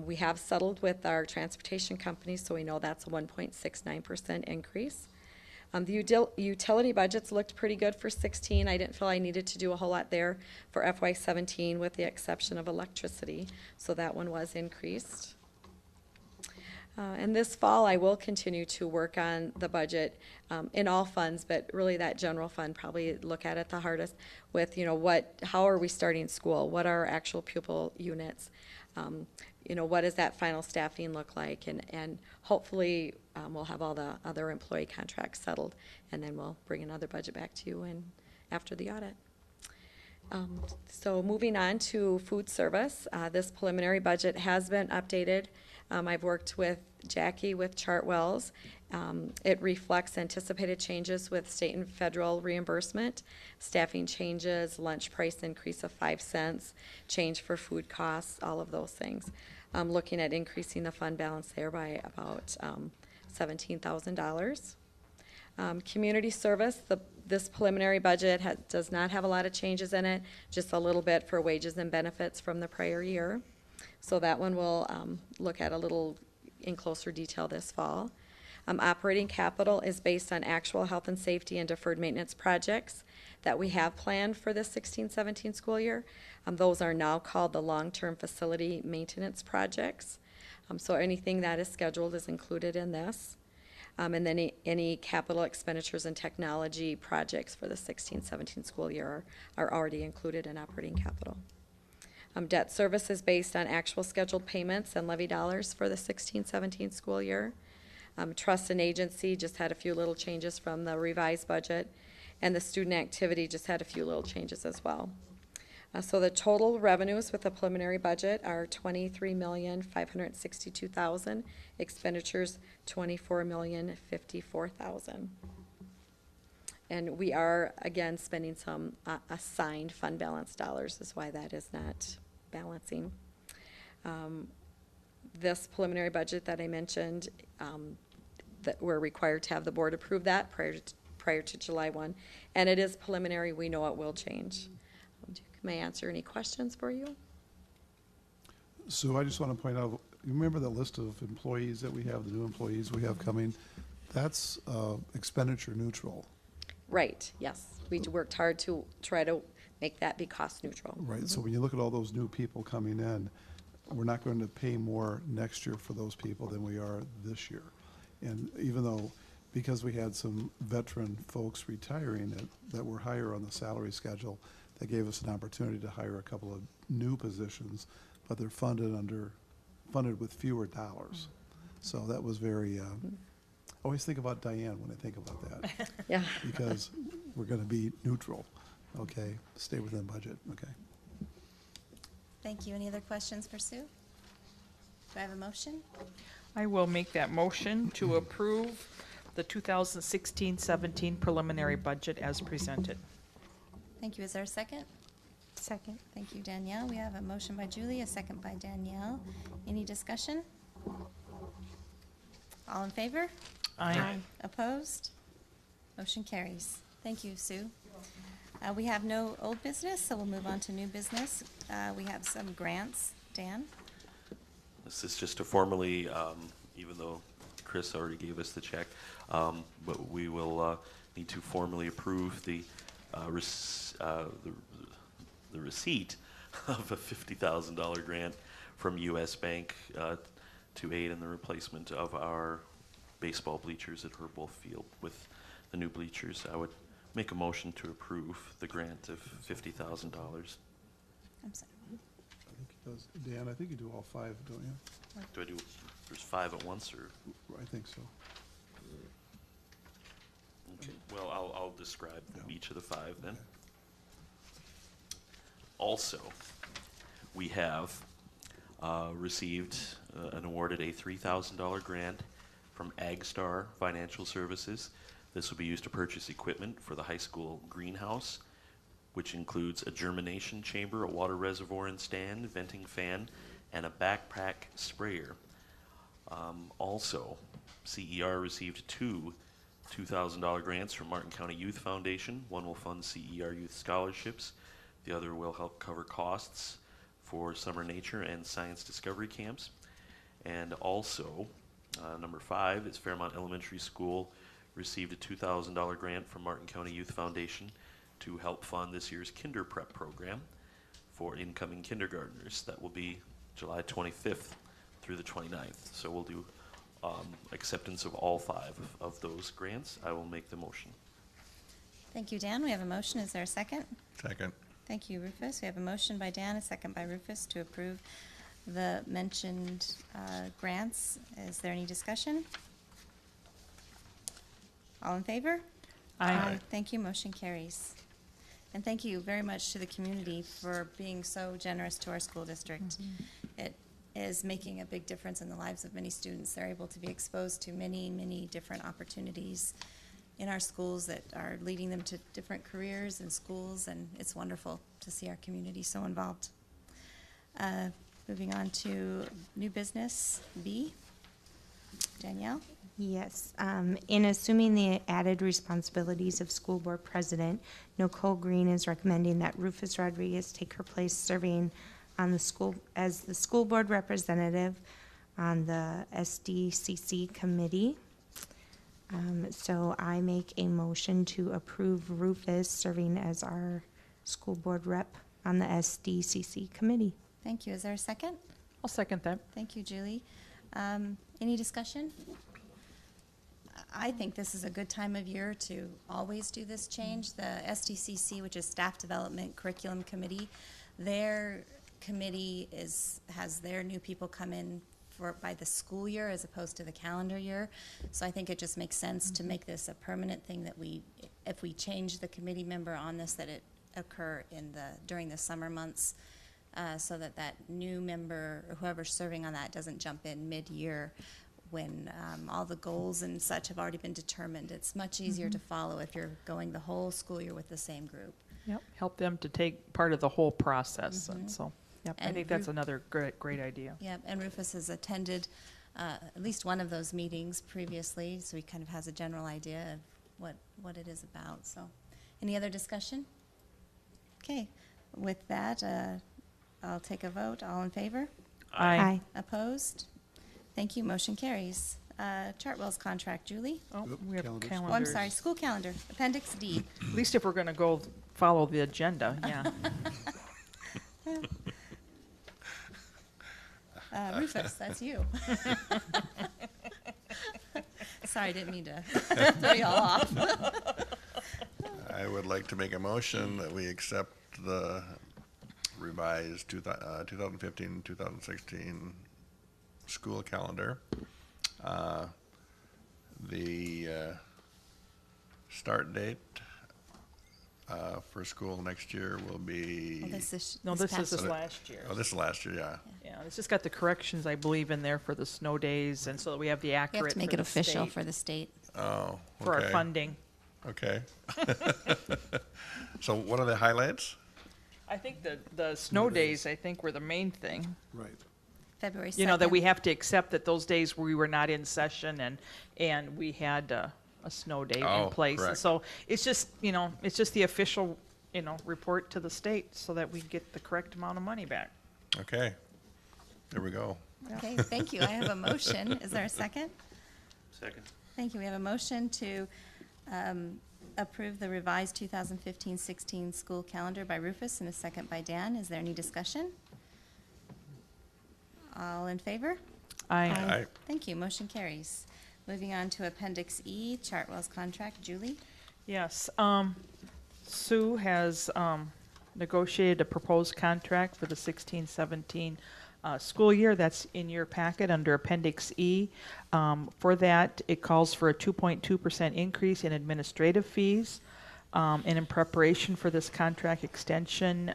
We have settled with our transportation company, so we know that's a 1.69% increase. The utility budgets looked pretty good for 16. I didn't feel I needed to do a whole lot there for FY17 with the exception of electricity, so that one was increased. And this fall, I will continue to work on the budget in all funds, but really that general fund probably look at it the hardest with, how are we starting school? What are our actual pupil units? What does that final staffing look like? And hopefully we'll have all the other employee contracts settled, and then we'll bring another budget back to you after the audit. So moving on to food service, this preliminary budget has been updated. I've worked with Jackie with Chartwells. It reflects anticipated changes with state and federal reimbursement, staffing changes, lunch price increase of 5 cents, change for food costs, all of those things. Looking at increasing the fund balance there by about $17,000. Community service, this preliminary budget does not have a lot of changes in it, just a little bit for wages and benefits from the prior year. So that one we'll look at a little in closer detail this fall. Operating capital is based on actual health and safety and deferred maintenance projects that we have planned for the 16-17 school year. Those are now called the long-term facility maintenance projects. So anything that is scheduled is included in this. And then any capital expenditures and technology projects for the 16-17 school year are already included in operating capital. Debt service is based on actual scheduled payments and levy dollars for the 16-17 school year. Trust and agency just had a few little changes from the revised budget, and the student activity just had a few little changes as well. So the total revenues with the preliminary budget are $23,562,000, expenditures $24,054,000. And we are, again, spending some assigned fund balance dollars, is why that is not balancing. This preliminary budget that I mentioned, that we're required to have the board approve that prior to July 1. And it is preliminary. We know it will change. May I answer any questions for you? So I just want to point out, you remember the list of employees that we have, the new employees we have coming? That's expenditure neutral. Right, yes. We worked hard to try to make that be cost neutral. Right, so when you look at all those new people coming in, we're not going to pay more next year for those people than we are this year. And even though, because we had some veteran folks retiring that were higher on the salary schedule, that gave us an opportunity to hire a couple of new positions, but they're funded with fewer dollars. So that was very, I always think about Diane when I think about that. Yeah. Because we're going to be neutral, okay? Stay within budget, okay? Thank you. Any other questions for Sue? Do I have a motion? I will make that motion to approve the 2016-17 preliminary budget as presented. Thank you. Is there a second? Second. Thank you, Danielle. We have a motion by Julie, a second by Danielle. Any discussion? All in favor? Aye. Opposed? Motion carries. Thank you, Sue. We have no old business, so we'll move on to new business. We have some grants. Dan? This is just to formally, even though Chris already gave us the check, but we will need to formally approve the receipt of a $50,000 grant from U.S. Bank to aid in the replacement of our baseball bleachers at Herbold Field with the new bleachers. I would make a motion to approve the grant of $50,000. I'm sorry. I think he does. Dan, I think you do all five, don't you? Do I do, there's 5 at once, or? I think so. Okay, well, I'll describe Yeah. each of the 5 then. Also, we have received and awarded a $3,000 grant from AgStar Financial Services. This will be used to purchase equipment for the high school greenhouse, which includes a germination chamber, a water reservoir and stand, venting fan, and a backpack sprayer. Also, CER received 2 $2,000 grants from Martin County Youth Foundation. One will fund CER youth scholarships. The other will help cover costs for summer nature and science discovery camps. And also, number 5 is Fairmont Elementary School received a $2,000 grant from Martin County Youth Foundation to help fund this year's Kinder Prep program for incoming kindergartners. That will be July 25th through the 29th. So we'll do acceptance of all 5 of those grants. I will make the motion. Thank you, Dan. We have a motion. Is there a second? Second. Thank you, Rufus. We have a motion by Dan, a second by Rufus to approve the mentioned grants. Is there any discussion? All in favor? Aye. Thank you. Motion carries. And thank you very much to the community for being so generous to our school district. It is making a big difference in the lives of many students. They're able to be exposed to many, many different opportunities in our schools that are leading them to different careers and schools, and it's wonderful to see our community so involved. Moving on to new business B. Danielle? Yes. In assuming the added responsibilities of school board president, Nicole Green is recommending that Rufus Rodriguez take her place serving on the school as the school board representative on the SDCC committee. So I make a motion to approve Rufus serving as our school board rep on the SDCC committee. Thank you. Is there a second? I'll second that. Thank you, Julie. Any discussion? I think this is a good time of year to always do this change. The SDCC, which is Staff Development Curriculum Committee, their committee has their new people come in by the school year as opposed to the calendar year. So I think it just makes sense to make this a permanent thing that if we change the committee member on this, that it occur during the summer months, so that new member or whoever's serving on that doesn't jump in mid-year when all the goals and such have already been determined. It's much easier to follow if you're going the whole school year with the same group. Yep. Help them to take part of the whole process. And so, yep, I And think that's another great idea. Yep, and Rufus has attended at least one of those meetings previously, so he kind of has a general idea of what it is about. So, any other discussion? Okay, with that, I'll take a vote. All in favor? Aye. Opposed? Thank you. Motion carries. Chartwells Contract, Julie? Oh, Yep, we have calendars. Oh, I'm calendars. sorry, school calendar, Appendix D. At least if we're going to go follow the agenda, yeah. Rufus, that's you. Sorry, didn't mean to throw you all off. I would like to make a motion that we accept the revised 2015-2016 school calendar. The start date for school next year will be, Well, this is No, this is past- this last year. oh, this is last year, yeah. Yeah, it's just got the corrections, I believe, in there for the snow days, and so that we have the We accurate have to make for it the official state, for the state. Oh, for our okay. funding. Okay. So what are the highlights? I think the snow days, I think, were the main thing. Right. February 2nd. You know, that we have to accept that those days we were not in session and we had a snow day Oh, in place. And correct. so it's just, it's just the official, report to the state so that we get the correct amount of money back. Okay. There we go. Okay, thank you. I have a motion. Is there a second? Second. Thank you. We have a motion to approve the revised 2015-16 school calendar by Rufus and a second by Dan. Is there any discussion? All in favor? Aye. Thank you. Motion carries. Moving on to Appendix E, Chartwells Contract. Julie? Yes, Sue has negotiated a proposed contract for the 16-17 school year. That's in your packet under Appendix E. For that, it calls for a 2.2% increase in administrative fees. And in preparation for this contract extension,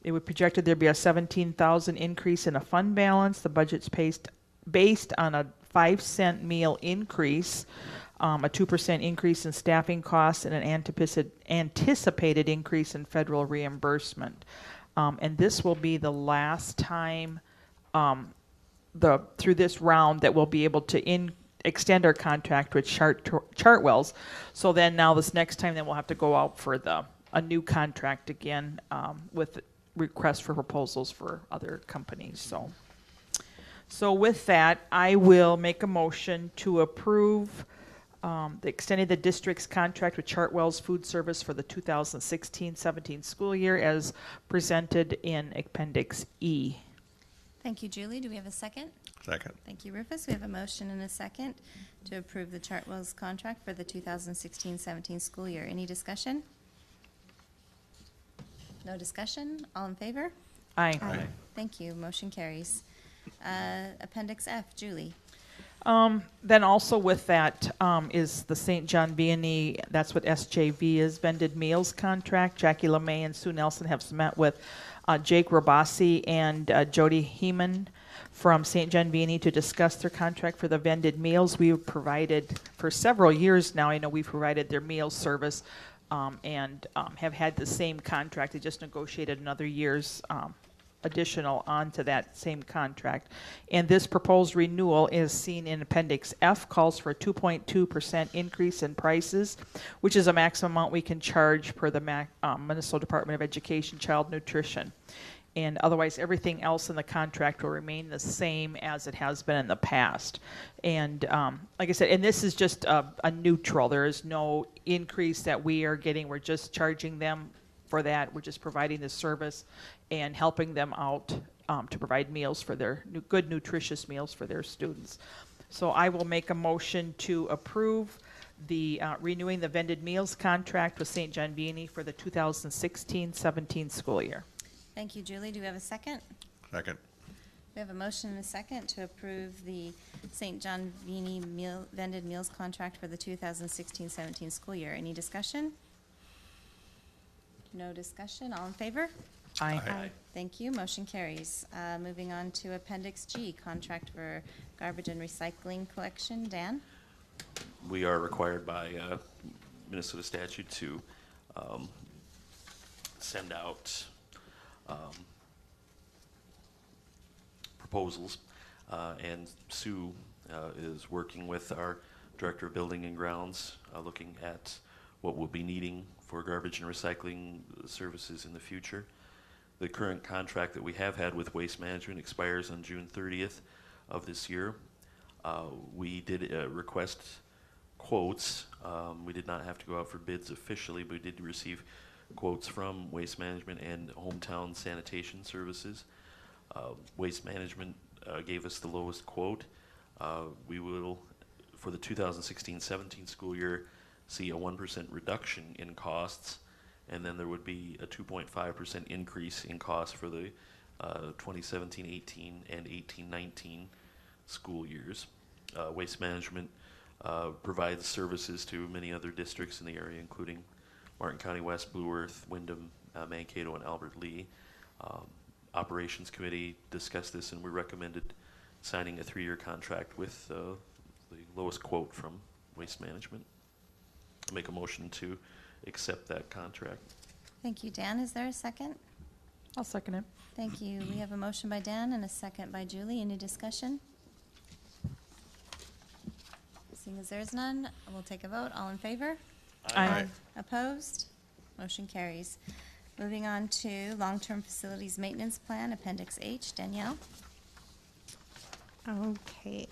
it would projected there'd be a $17,000 increase in a fund balance. The budget's based on a 5-cent meal increase, a 2% increase in staffing costs, and an anticipated increase in federal reimbursement. And this will be the last time through this round that we'll be able to extend our contract with Chartwells. So then now this next time, then we'll have to go out for a new contract again with requests for proposals for other companies. So with that, I will make a motion to approve extending the district's contract with Chartwells Food Service for the 2016-17 school year as presented in Appendix E. Thank you, Julie. Do we have a second? Second. Thank you, Rufus. We have a motion and a second to approve the Chartwells contract for the 2016-17 school year. Any discussion? No discussion? All in favor? Aye. Aye. Thank you. Motion carries. Appendix F, Julie. Then also with that is the St. John Vianney, that's what SJV is, Vended Meals Contract. Jackie LeMay and Sue Nelson have met with Jake Rabasi and Jody Heeman from St. John Vianney to discuss their contract for the vended meals. We've provided, for several years now, I know we've provided their meal service and have had the same contract. They just negotiated another year's additional onto that same contract. And this proposed renewal is seen in Appendix F, calls for a 2.2% increase in prices, which is a maximum amount we can charge per the Minnesota Department of Education Child Nutrition. And otherwise, everything else in the contract will remain the same as it has been in the past. And like I said, and this is just a neutral. There is no increase that we are getting. We're just charging them for that. We're just providing the service and helping them out to provide meals for their good, nutritious meals for their students. So I will make a motion to approve the renewing the vended meals contract with St. John Vianney for the 2016-17 school year. Thank you, Julie. Do we have a second? Second. We have a motion and a second to approve the St. John Vianney vended meals contract for the 2016-17 school year. Any discussion? No discussion. All in favor? Aye. Aye. Thank you. Motion carries. Moving on to Appendix G, contract for garbage and recycling collection. Dan? We are required by Minnesota statute to send out proposals, and Sue is working with our Director of Building and Grounds, looking at what we'll be needing for garbage and recycling services in the future. The current contract that we have had with Waste Management expires on June 30th of this year. We did request quotes. We did not have to go out for bids officially, but we did receive quotes from Waste Management and Hometown Sanitation Services. Waste Management gave us the lowest quote. We will, for the 2016-17 school year, see a 1% reduction in costs, and then there would be a 2.5% increase in costs for the 2017-18 and 18-19 school years. Waste Management provides services to many other districts in the area, including Martin County West, Blue Earth, Wyndham, Mankato, and Albert Lee. Operations Committee discussed this, and we recommended signing a 3-year contract with the lowest quote from Waste Management. I'll make a motion to accept that contract. Thank you, Dan. Is there a second? I'll second it. Thank you. We have a motion by Dan and a second by Julie. Any discussion? Seeing as there's none, we'll take a vote. All in favor? Aye. Opposed? Motion carries. Moving on to Long-Term Facilities Maintenance Plan, Appendix H. Danielle? Okay,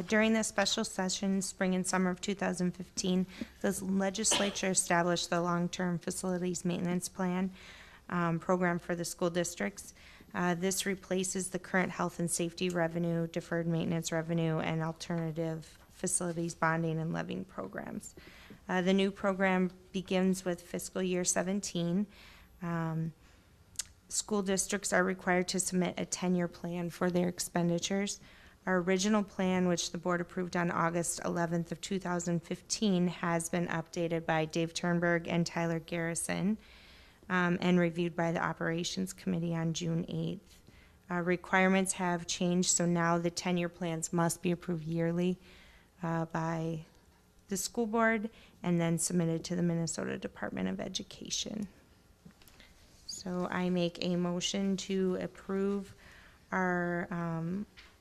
during the special session, spring and summer of 2015, the legislature established the long-term facilities maintenance plan program for the school districts. This replaces the current health and safety revenue, deferred maintenance revenue, and alternative facilities bonding and levying programs. The new program begins with fiscal year 17. School districts are required to submit a 10-year plan for their expenditures. Our original plan, which the board approved on August 11th of 2015, has been updated by Dave Turnberg and Tyler Garrison and reviewed by the Operations Committee on June 8th. Requirements have changed, so now the 10-year plans must be approved yearly by the school board and then submitted to the Minnesota Department of Education. So I make a motion to approve our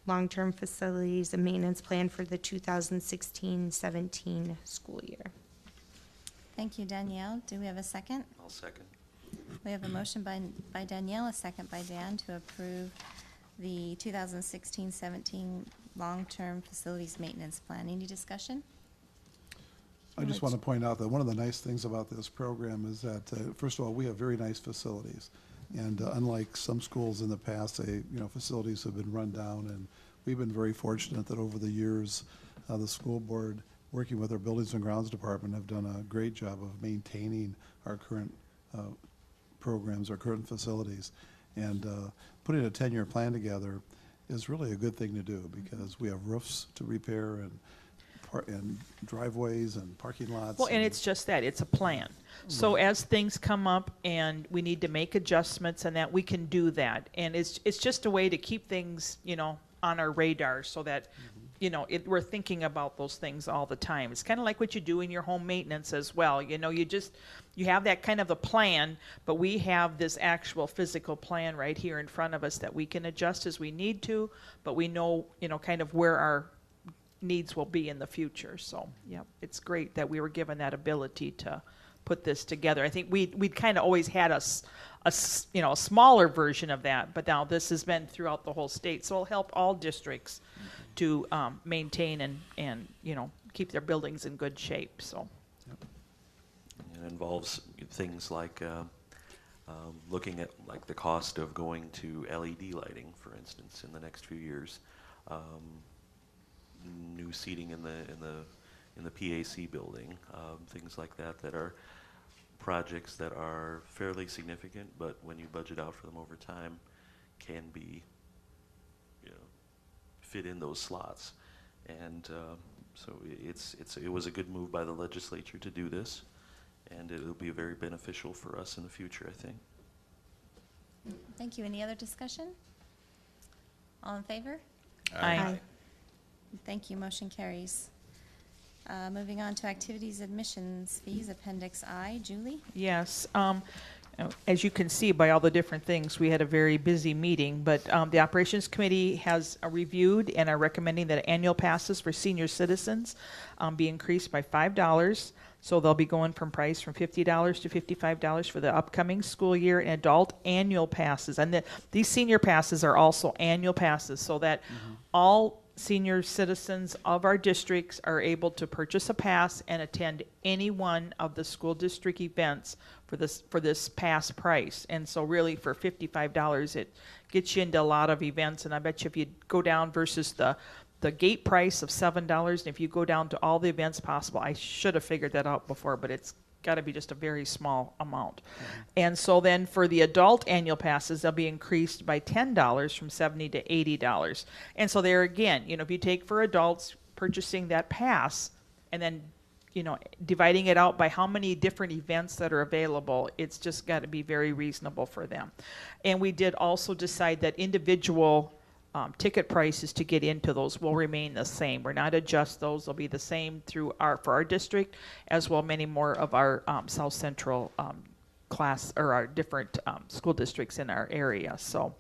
long-term facilities and maintenance plan for the 2016-17 school year. Thank you, Danielle. Do we have a second? I'll second. We have a motion by Danielle, a second by Dan to approve the 2016-17 long-term facilities maintenance plan. Any discussion? I just want to point out that one of the nice things about this program is that, first of all, we have very nice facilities. And unlike some schools in the past, facilities have been run down, and we've been very fortunate that over the years, the school board, working with our Buildings and Grounds Department, have done a great job of maintaining our current programs, our current facilities. And putting a 10-year plan together is really a good thing to do, because we have roofs to repair and driveways and parking lots. Well, and it's just that, it's a plan. So as things come up and we need to make adjustments and that, we can do that. And it's just a way to keep things, on our radar so that, we're thinking about those things all the time. It's kind of like what you do in your home maintenance as well. You have that kind of a plan, but we have this actual physical plan right here in front of us that we can adjust as we need to, but we know, kind of where our needs will be in the future. So, yeah, it's great that we were given that ability to put this together. I think we'd kind of always had a smaller version of that, but now this has been throughout the whole state. So it'll help all districts to maintain and keep their buildings in good shape. So It involves things like looking at like the cost of going to LED lighting, for instance, in the next few years. New seating in the PAC building, things like that are projects that are fairly significant, but when you budget out for them over time, can be fit in those slots. And so it was a good move by the legislature to do this, and it'll be very beneficial for us in the future, I think. Thank you. Any other discussion? All in favor? Aye. Thank you. Motion carries. Moving on to activities admissions fees, Appendix I. Julie? Yes. As you can see by all the different things, we had a very busy meeting, but the Operations Committee has reviewed and are recommending that annual passes for senior citizens be increased by $5. So they'll be going from price from $50 to $55 for the upcoming school year, and adult annual passes. And these senior passes are also annual passes, so that all senior citizens of our districts are able to purchase a pass and attend any one of the school district events for this pass price. And so really for $55, it gets you into a lot of events. And I bet you if you go down versus the gate price of $7, and if you go down to all the events possible, I should have figured that out before, but it's got to be just a very small amount. And so then for the adult annual passes, they'll be increased by $10 from $70 to $80. And so there again, if you take for adults purchasing that pass and then, dividing it out by how many different events that are available, it's just got to be very reasonable for them. And we did also decide that individual ticket prices to get into those will remain the same. We're not adjust those. They'll be the same for our district, as well many more of our South Central class or our different school districts in our area. So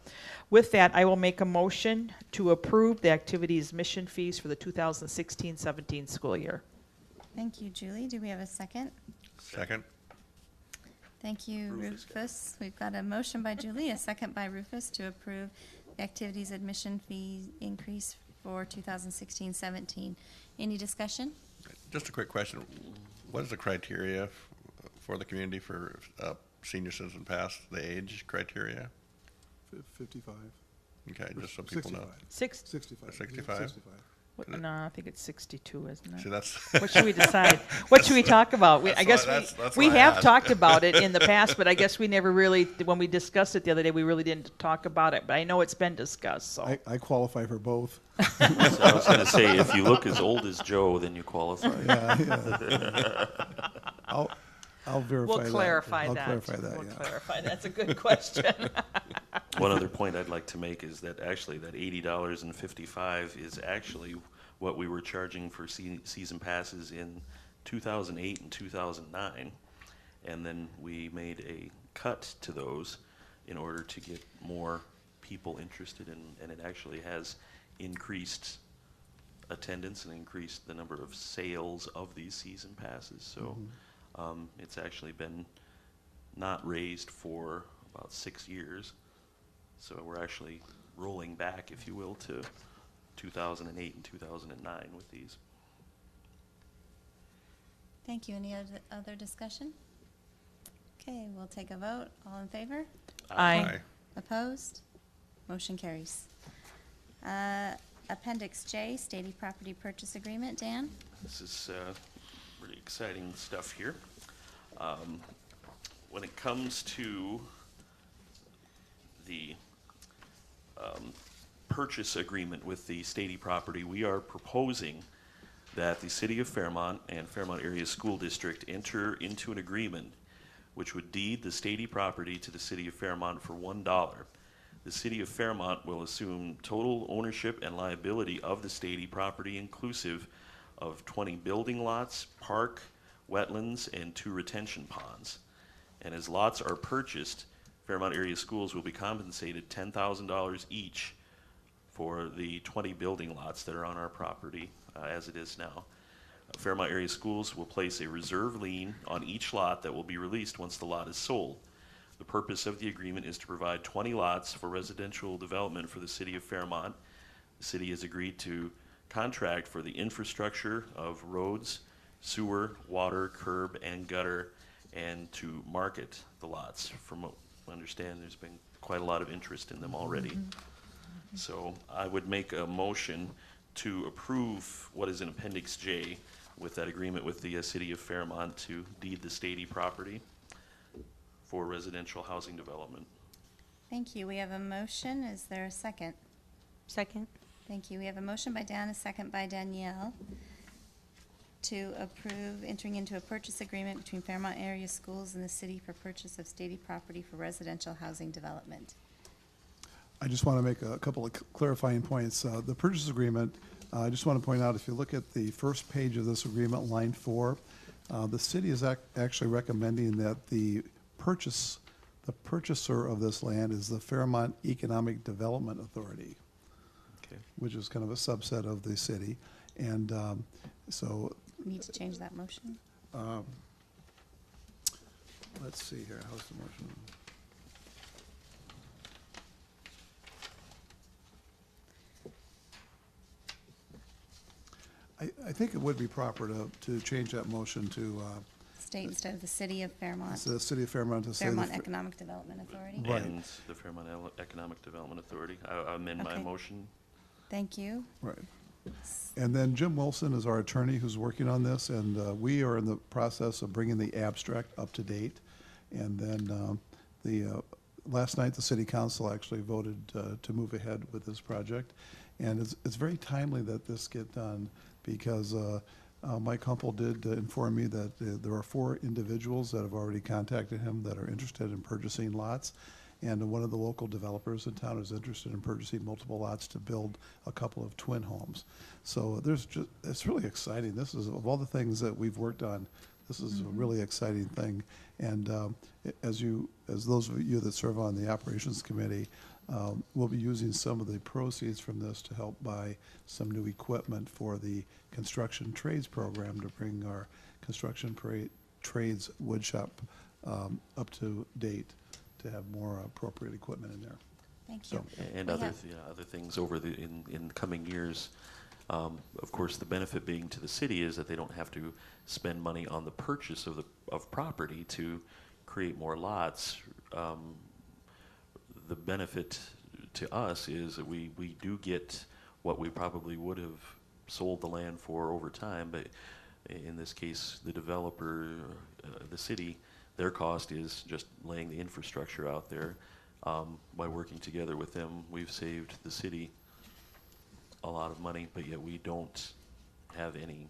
with that, I will make a motion to approve the activities mission fees for the 2016-17 school year. Thank you, Julie. Do we have a second? Second. Thank you, Rufus. We've got a motion by Julie, a second by Rufus to approve the activities admission fee increase for 2016-17. Any discussion? Just a quick question. What is the criteria for the community for senior citizen pass, the age criteria? 55. Okay, just so people know. 65. 65? No, I think it's 62, isn't it? See, that's. What should we decide? What should we talk about? I guess that's we why I have asked. talked about it in the past, but I guess we never really, when we discussed it the other day, we really didn't talk about it. But I know it's been discussed, so. I qualify for both. So I was going to say, if you look as old as Joe, then you qualify. Yeah. I'll verify that. We'll clarify that. I'll clarify that, We'll yeah. clarify. That's a good question. One other point I'd like to make is that actually that $80.55 is actually what we were charging for season passes in 2008 and 2009. And then we made a cut to those in order to get more people interested in, and it actually has increased attendance and increased the number of sales of these season passes. So it's actually been not raised for about 6 years. So we're actually rolling back, if you will, to 2008 and 2009 with these. Thank you. Any other discussion? Okay, we'll take a vote. All in favor? Aye. Opposed? Motion carries. Appendix J, Stady Property Purchase Agreement. Dan? This is really exciting stuff here. When it comes to the purchase agreement with the Stady property, we are proposing that the City of Fairmont and Fairmont Area School District enter into an agreement which would deed the Stady property to the City of Fairmont for $1. The City of Fairmont will assume total ownership and liability of the Stady property, inclusive of 20 building lots, park, wetlands, and 2 retention ponds. And as lots are purchased, Fairmont Area Schools will be compensated $10,000 each for the 20 building lots that are on our property as it is now. Fairmont Area Schools will place a reserve lien on each lot that will be released once the lot is sold. The purpose of the agreement is to provide 20 lots for residential development for the City of Fairmont. The city has agreed to contract for the infrastructure of roads, sewer, water, curb, and gutter, and to market the lots. From what I understand, there's been quite a lot of interest in them already. So I would make a motion to approve what is in Appendix J with that agreement with the City of Fairmont to deed the Stady property for residential housing development. Thank you. We have a motion. Is there a second? Second. Thank you. We have a motion by Dan, a second by Danielle to approve entering into a purchase agreement between Fairmont Area Schools and the city for purchase of Stady property for residential housing development. I just want to make a couple of clarifying points. The purchase agreement, I just want to point out, if you look at the first page of this agreement, line 4, the city is actually recommending that the purchaser of this land is the Fairmont Economic Development Authority, Okay. which is kind of a subset of the city. And so Need to change that motion? let's see here. How's the motion? I think it would be proper to change that motion to, State instead of the City of Fairmont. the City of Fairmont to say. Fairmont Economic Development Authority. Right. And the Fairmont Economic Development Authority. I amend my Okay. motion. Thank you. Right. And then Jim Wilson is our attorney who's working on this, and we are in the process of bringing the abstract up to date. And then last night, the city council actually voted to move ahead with this project. And it's very timely that this get done because Mike Humpel did inform me that there are 4 individuals that have already contacted him that are interested in purchasing lots. And one of the local developers in town is interested in purchasing multiple lots to build a couple of twin homes. So it's really exciting. This is, of all the things that we've worked on, this is a really exciting thing. And as those of you that serve on the operations committee, we'll be using some of the proceeds from this to help buy some new equipment for the construction trades program to bring our construction trades wood shop up to date, to have more appropriate equipment in there. Thank you. So- And We other, have- other things over in coming years. Of course, the benefit being to the city is that they don't have to spend money on the purchase of property to create more lots. The benefit to us is that we do get what we probably would have sold the land for over time, but in this case, the developer, the city, their cost is just laying the infrastructure out there. By working together with them, we've saved the city a lot of money, but yet we don't have any.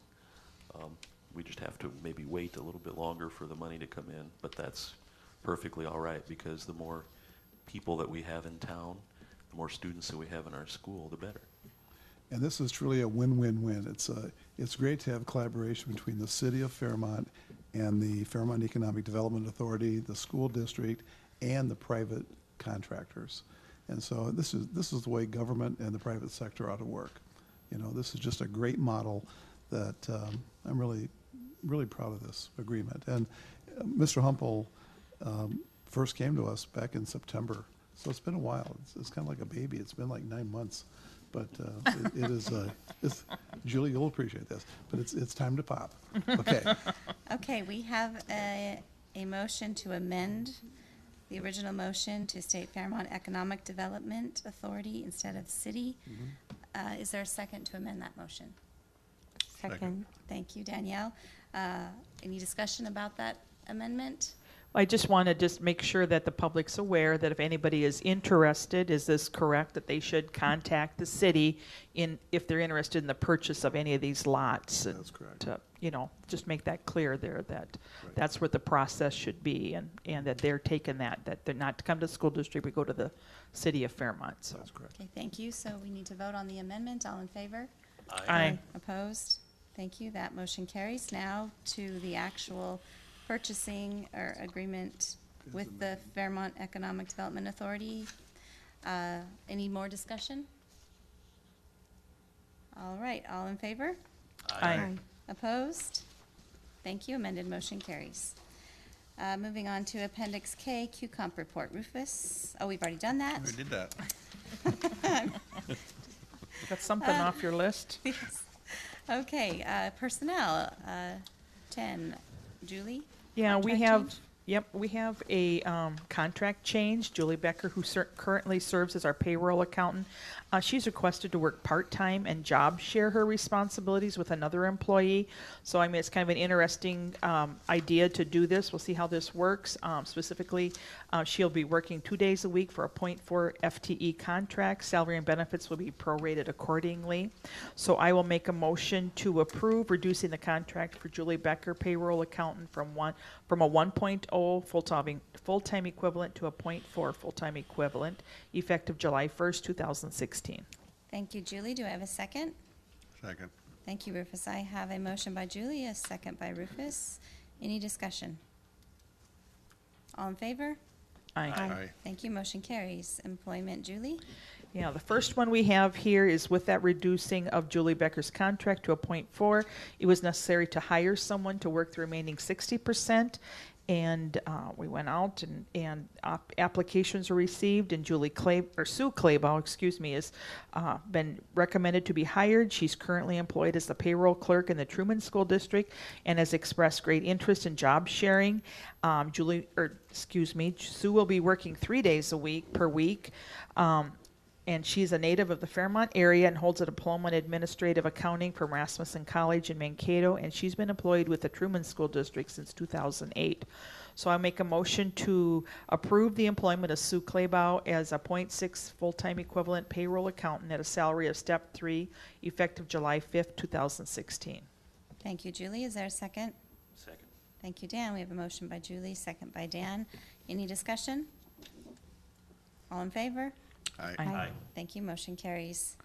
We just have to maybe wait a little bit longer for the money to come in, but that's perfectly all right because the more people that we have in town, the more students that we have in our school, the better. And this is truly a win-win-win. It's great to have collaboration between the city of Fairmont and the Fairmont Economic Development Authority, the school district, and the private contractors. And so this is the way government and the private sector ought to work. You know, this is just a great model that I'm really, really proud of this agreement. And Mr. Humpel first came to us back in September, so it's been a while. It's kind of like a baby. It's been like 9 months, but it is. Julie, you'll appreciate this, but it's time to pop. Okay. Okay, we have a motion to amend the original motion to state Fairmont Economic Development Authority instead of city. Is there a second to amend that motion? Second. Thank you, Danielle. Any discussion about that amendment? I just want to make sure that the public's aware that if anybody is interested, is this correct, that they should contact the city if they're interested in the purchase of any of these lots? That's correct. To, just make that clear there, that that's what the process should be, and that they're taking that they're not to come to the school district, but go to the city of Fairmont, so. That's correct. Okay, thank you. So we need to vote on the amendment. All in favor? Aye. Opposed? Thank you. That motion carries. Now to the actual purchasing or agreement with the Fairmont Economic Development Authority. Any more discussion? All right, all in favor? Aye. Opposed? Thank you. Amended motion carries. Moving on to Appendix K, QComp report. Rufus? Oh, we've already done that? We did that. Got something off your list? Yes. Okay, personnel, 10. Julie? Yeah, we Contract have, change? we have a contract change. Julie Becker, who currently serves as our payroll accountant, she's requested to work part-time and job share her responsibilities with another employee. So, I mean, it's kind of an interesting idea to do this. We'll see how this works. Specifically, she'll be working 2 days a week for a 0.4 FTE contract. Salary and benefits will be prorated accordingly. So I will make a motion to approve reducing the contract for Julie Becker, payroll accountant, from a 1.0 full-time equivalent to a 0.4 full-time equivalent, effective July 1st, 2016. Thank you, Julie. Do I have a second? Second. Thank you, Rufus. I have a motion by Julie, a second by Rufus. Any discussion? All in favor? Aye. Thank you. Motion carries. Employment, Julie? Yeah, the first one we have here is with that reducing of Julie Becker's contract to a 0.4. It was necessary to hire someone to work the remaining 60%. And we went out and applications were received, and Sue Claybaugh, has been recommended to be hired. She's currently employed as the payroll clerk in the Truman School District and has expressed great interest in job sharing. Sue will be working 3 days per week. And she's a native of the Fairmont area and holds a diploma in administrative accounting from Rasmussen College in Mankato, and she's been employed with the Truman School District since 2008. So I make a motion to approve the employment of Sue Claybaugh as a .6 full-time equivalent payroll accountant at a salary of step 3, effective July 5th, 2016. Thank you, Julie. Is there a second? Second. Thank you, Dan. We have a motion by Julie, second by Dan. Any discussion? All in favor? Aye. Thank you. Motion carries.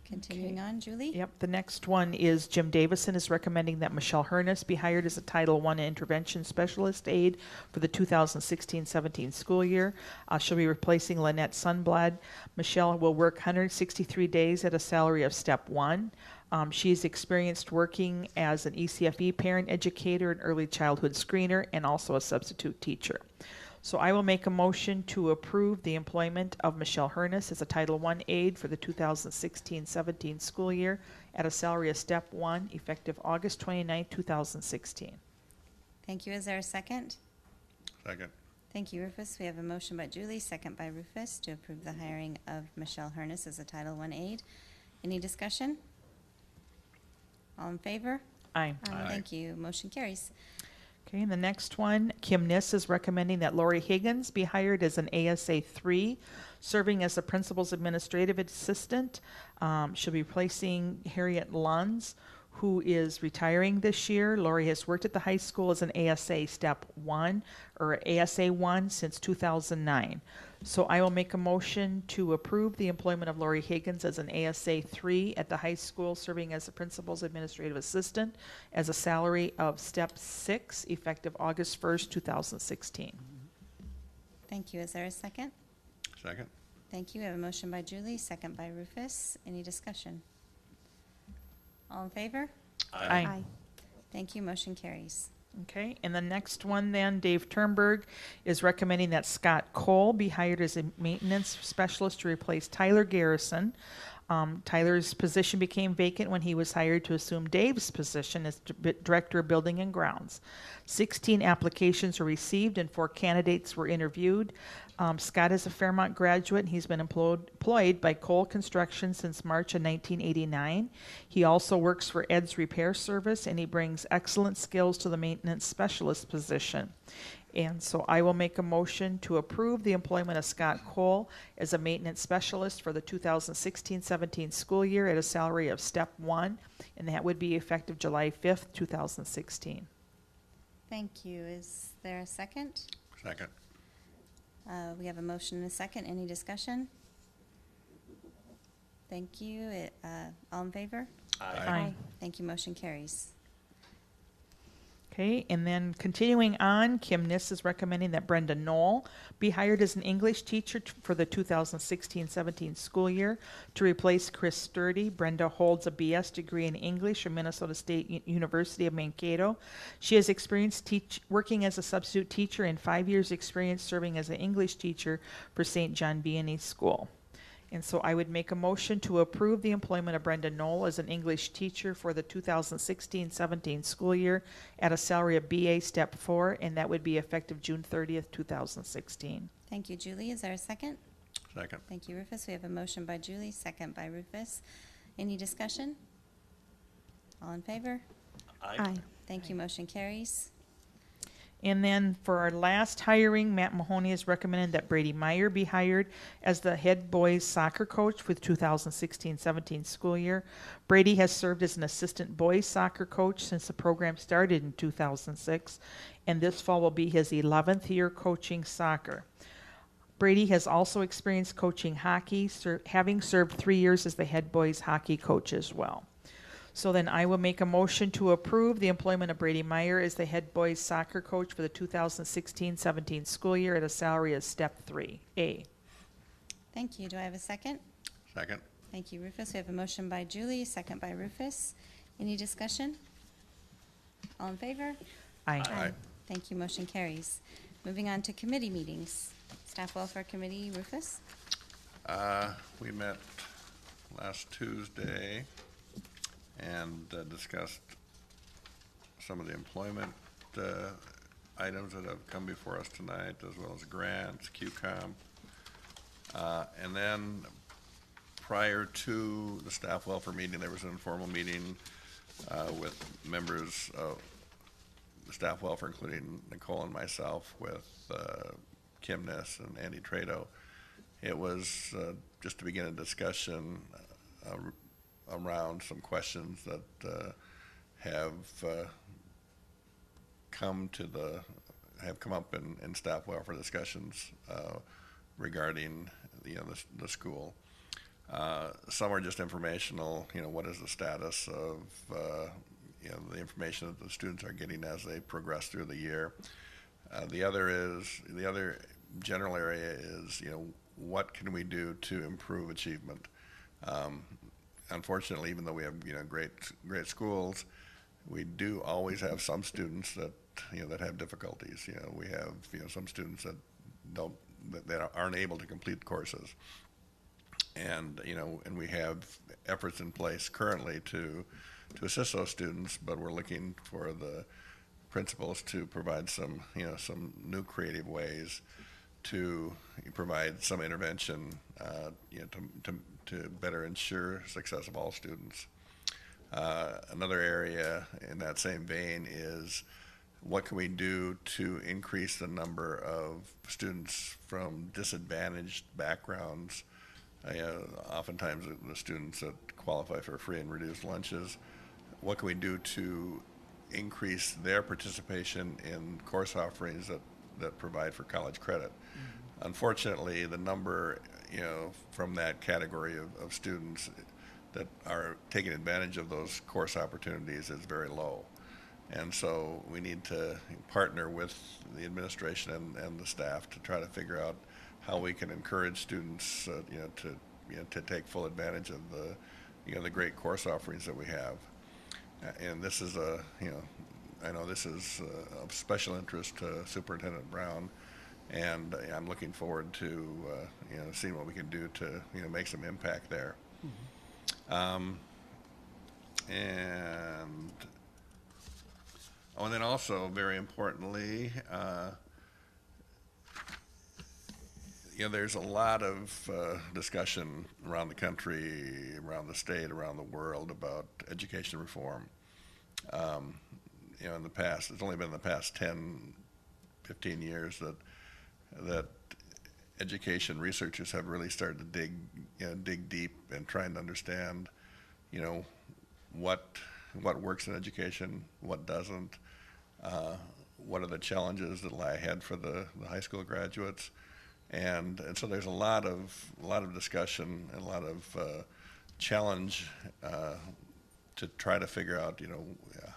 Continuing on, Julie? Yep, the next one is Jim Davison is recommending that Michelle Hernus be hired as a Title I Intervention Specialist Aide for the 2016-17 school year. She'll be replacing Lynette Sunblad. Michelle will work 163 days at a salary of step 1. She's experienced working as an ECFE parent educator, an early childhood screener, and also a substitute teacher. So I will make a motion to approve the employment of Michelle Hernus as a Title I aide for the 2016-17 school year at a salary of step 1, effective August 29, 2016. Thank you. Is there a second? Second. Thank you, Rufus. We have a motion by Julie, second by Rufus, to approve the hiring of Michelle Hernus as a Title I aide. Any discussion? All in favor? Aye. Thank you. Motion carries. Okay, and the next one, Kim Niss is recommending that Lori Higgins be hired as an ASA 3, serving as the principal's administrative assistant. She'll be replacing Harriet Lunds, who is retiring this year. Lori has worked at the high school as an ASA Step 1 or ASA 1 since 2009. So I will make a motion to approve the employment of Lori Higgins as an ASA 3 at the high school, serving as the principal's administrative assistant as a salary of Step 6, effective August 1st, 2016. Thank you. Is there a second? Second. Thank you. We have a motion by Julie, second by Rufus. Any discussion? All in favor? Aye. Thank you. Motion carries. Okay, and the next one then, Dave Turnberg is recommending that Scott Cole be hired as a maintenance specialist to replace Tyler Garrison. Tyler's position became vacant when he was hired to assume Dave's position as Director of Building and Grounds. 16 applications were received and 4 candidates were interviewed. Scott is a Fairmont graduate, and he's been employed by Cole Construction since March of 1989. He also works for Ed's Repair Service, and he brings excellent skills to the maintenance specialist position. And so I will make a motion to approve the employment of Scott Cole as a maintenance specialist for the 2016-17 school year at a salary of Step 1, and that would be effective July 5th, 2016. Thank you. Is there a second? Second. We have a motion and a second. Any discussion? Thank you. All in favor? Aye. Thank you. Motion carries. Okay, and then continuing on, Kim Niss is recommending that Brenda Knoll be hired as an English teacher for the 2016-17 school year to replace Chris Sturdy. Brenda holds a BS degree in English from Minnesota State University of Mankato. She has experience working as a substitute teacher and 5 years experience serving as an English teacher for St. John Vianney School. And so I would make a motion to approve the employment of Brenda Knoll as an English teacher for the 2016-17 school year at a salary of BA Step 4, and that would be effective June 30th, 2016. Thank you, Julie. Is there a second? Second. Thank you, Rufus. We have a motion by Julie, second by Rufus. Any discussion? All in favor? Aye. Thank you. Motion carries. And then for our last hiring, Matt Mahoney has recommended that Brady Meyer be hired as the head boys soccer coach for the 2016-17 school year. Brady has served as an assistant boys soccer coach since the program started in 2006, and this fall will be his 11th year coaching soccer. Brady has also experienced coaching hockey, having served 3 years as the head boys hockey coach as well. So then I will make a motion to approve the employment of Brady Meyer as the head boys soccer coach for the 2016-17 school year at a salary of Step 3A. Thank you. Do I have a second? Second. Thank you, Rufus. We have a motion by Julie, second by Rufus. Any discussion? All in favor? Aye. Aye. Thank you. Motion carries. Moving on to committee meetings. Staff Welfare Committee, Rufus? We met last Tuesday and discussed some of the employment items that have come before us tonight, as well as grants, QCOM. And then prior to the staff welfare meeting, there was an informal meeting with members of the staff welfare, including Nicole and myself, with Kim Ness and Andy Trado. It was just to begin a discussion around some questions that have come up in staff welfare discussions regarding the school. Some are just informational. What is the status of the information that the students are getting as they progress through the year. The other general area is what can we do to improve achievement. Unfortunately, even though we have great schools, we do always have some students that that have difficulties. We have some students that aren't able to complete courses, and and we have efforts in place currently to assist those students, but we're looking for the principals to provide some new creative ways to provide some intervention to better ensure success of all students. Another area in that same vein is what can we do to increase the number of students from disadvantaged backgrounds. Oftentimes the students that qualify for free and reduced lunches, what can we do to increase their participation in course offerings that provide for college credit? Mm-hmm. Unfortunately, the number from that category of students that are taking advantage of those course opportunities is very low. And so we need to partner with the administration and the staff to try to figure out how we can encourage students to take full advantage of the great course offerings that we have. And this is I know this is of special interest to Superintendent Brown, and I'm looking forward to seeing what we can do to make some impact there. Mm-hmm. And then also very importantly, there's a lot of discussion around the country, around the state, around the world about education reform. In the past, it's only been in the past 10, 15 years that education researchers have really started to dig deep and trying to understand, what works in education, what doesn't, what are the challenges that lie ahead for the high school graduates. And so there's a lot of discussion and a lot of challenge to try to figure out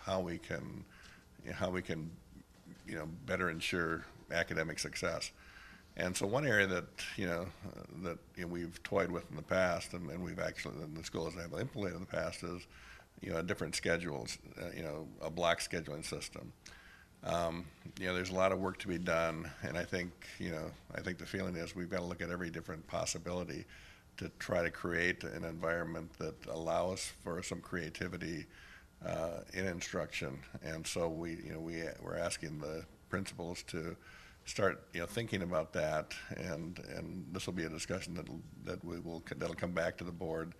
how we can better ensure academic success. And so one area that we've toyed with in the past, and we've actually, and the schools have implemented in the past, is different schedules, a block scheduling system. There's a lot of work to be done, and I think the feeling is we've got to look at every different possibility to try to create an environment that allows for some creativity in instruction. And so we're asking the principals to start thinking about that, and this will be a discussion that'll come back to the board